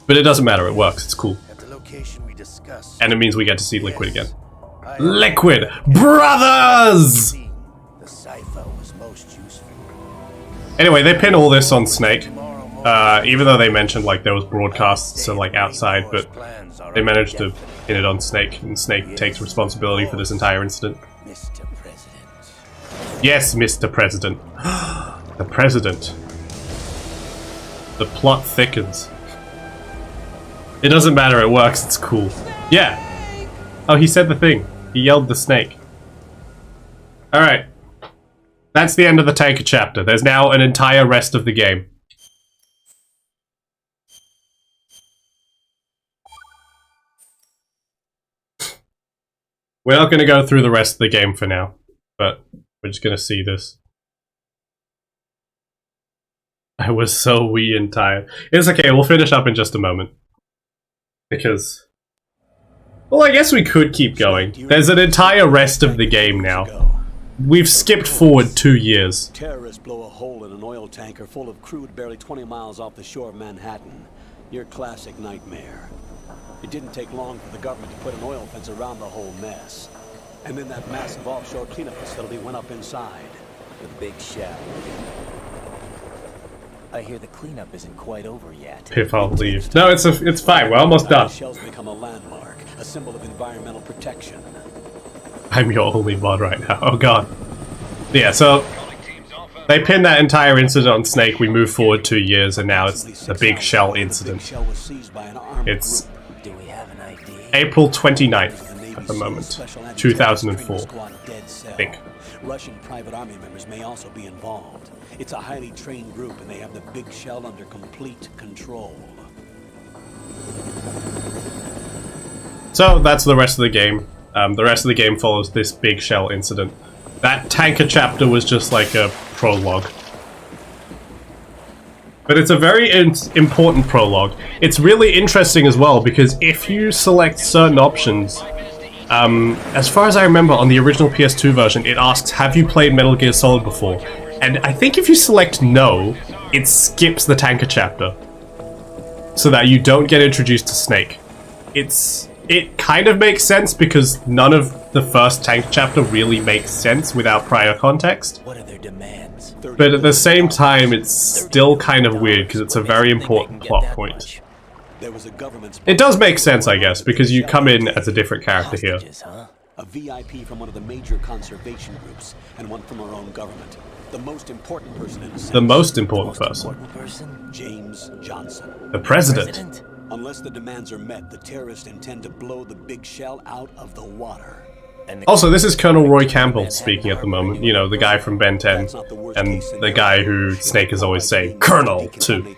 But it doesn't matter, it works, it's cool. And it means we get to see Liquid again. Liquid Brothers! Anyway, they pin all this on Snake. Even though they mentioned, like, there was broadcasts, so, like, outside, but they managed to pin it on Snake, and Snake takes responsibility for this entire incident. Yes, Mr. President. The President. The plot thickens. It doesn't matter, it works, it's cool. Yeah! Oh, he said the thing. He yelled the snake. Alright. That's the end of the tanker chapter. There's now an entire rest of the game. We're not going to go through the rest of the game for now, but we're just going to see this. I was so wee and tired. It's okay, we'll finish up in just a moment. Because... Well, I guess we could keep going. There's an entire rest of the game now. We've skipped forward 2 years. Terrorists blow a hole in an oil tanker full of crude barely 20 miles off the shore of Manhattan. Your classic nightmare. It didn't take long for the government to put an oil fence around the whole mess. And then that massive offshore cleanup facility went up inside. The big shell. I hear the cleanup isn't quite over yet. If I'll leave. No, it's fine. We're almost done. Shell's become a landmark, a symbol of environmental protection. I'm your only mod right now. Oh god. Yeah, so they pinned that entire incident on Snake. We move forward 2 years, and now it's the big shell incident. It's April 29th at the moment, 2004. I think. Russian private army members may also be involved. It's a highly trained group, and they have the big shell under complete control. So that's the rest of the game. The rest of the game follows this big shell incident. That tanker chapter was just like a prologue. But it's a very important prologue. It's really interesting as well, because if you select certain options, as far as I remember on the original PS2 version, it asks, have you played Metal Gear Solid before? And I think if you select no, it skips the tanker chapter. So that you don't get introduced to Snake. It kind of makes sense because none of the first tank chapter really makes sense without prior context. What are their demands? But at the same time, it's still kind of weird because it's a very important plot point. It does make sense, I guess, because you come in as a different character here. A VIP from one of the major conservation groups and one from our own government. The most important person in a sense. The most important person? James Johnson. The president. Unless the demands are met, the terrorists intend to blow the big shell out of the water. Also, this is Colonel Roy Campbell speaking at the moment. You know, the guy from Ben 10. And the guy who Snake is always saying, Colonel, to.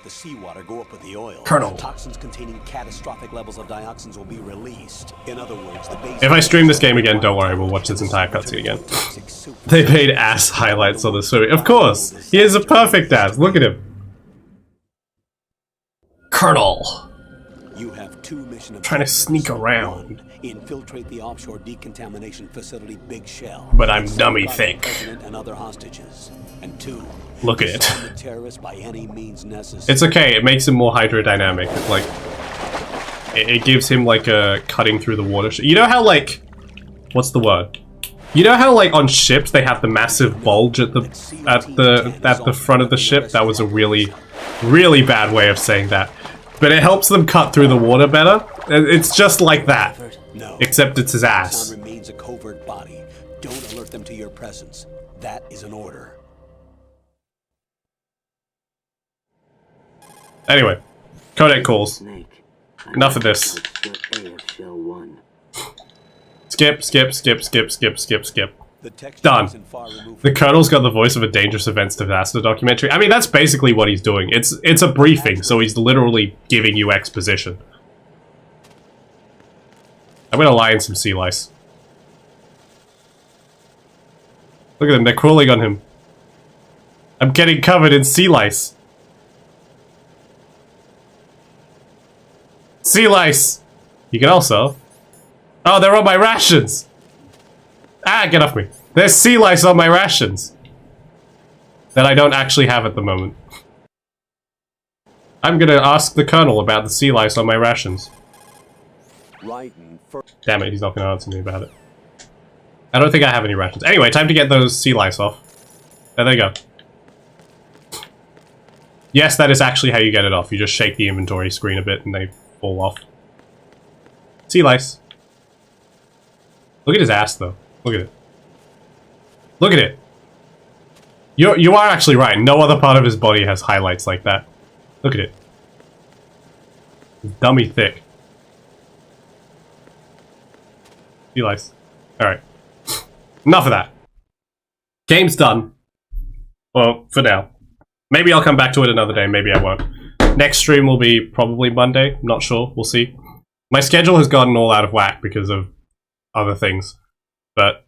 Colonel. Toxins containing catastrophic levels of dioxins will be released. In other words, the base... If I stream this game again, don't worry, we'll watch this entire cutscene again. They made ass highlights on this movie. Of course! He is a perfect ass. Look at him. Colonel. You have two mission objectives. Trying to sneak around. One, infiltrate the offshore decontamination facility Big Shell. But I'm dummy thick. And other hostages. And two, look at it. The terrorists by any means necessary. It's okay, it makes him more hydrodynamic. It's like it gives him like a cutting through the water. You know how like what's the word? You know how like on ships they have the massive bulge at the front of the ship? That was a really bad way of saying that. But it helps them cut through the water better. It's just like that. No. Except it's his ass. Sound remains a covert body. Don't alert them to your presence. That is an order. Anyway, codec calls. Enough of this. Skip. Done. The Colonel's got the voice of a dangerous events disaster documentary. I mean, that's basically what he's doing. It's a briefing, so he's literally giving you exposition. I'm gonna lie in some sea lice. Look at them, they're crawling on him. I'm getting covered in sea lice. Sea lice! You can also... Oh, they're on my rations! Ah, get off me. There's sea lice on my rations. That I don't actually have at the moment. I'm gonna ask the Colonel about the sea lice on my rations. Damn it, he's not gonna answer me about it. I don't think I have any rations. Anyway, time to get those sea lice off. There they go. Yes, that is actually how you get it off. You just shake the inventory screen a bit and they fall off. Sea lice. Look at his ass, though. Look at it. Look at it. You are actually right. No other part of his body has highlights like that. Look at it. It's dummy thick. Sea lice. Alright. Enough of that. Game's done. Well, for now. Maybe I'll come back to it another day, maybe I won't. Next stream will be probably Monday, not sure, we'll see. My schedule has gotten all out of whack because of other things, but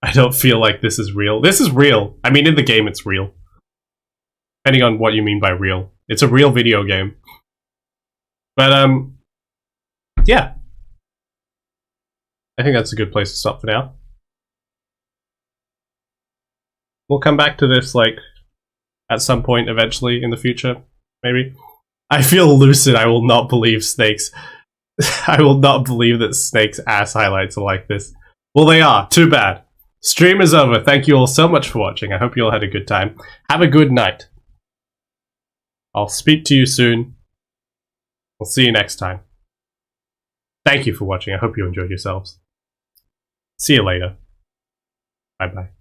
I don't feel like this is real. This is real. I mean, in the game it's real. Depending on what you mean by real. It's a real video game. But, yeah. I think that's a good place to stop for now. We'll come back to this, like, at some point eventually in the future, maybe. I feel lucid. I will not believe Snake's... I will not believe that Snake's ass highlights are like this. Well, they are. Too bad. Stream is over. Thank you all so much for watching. I hope you all had a good time. Have a good night. I'll speak to you soon. We'll see you next time. Thank you for watching. I hope you enjoyed yourselves. See you later. Bye-bye.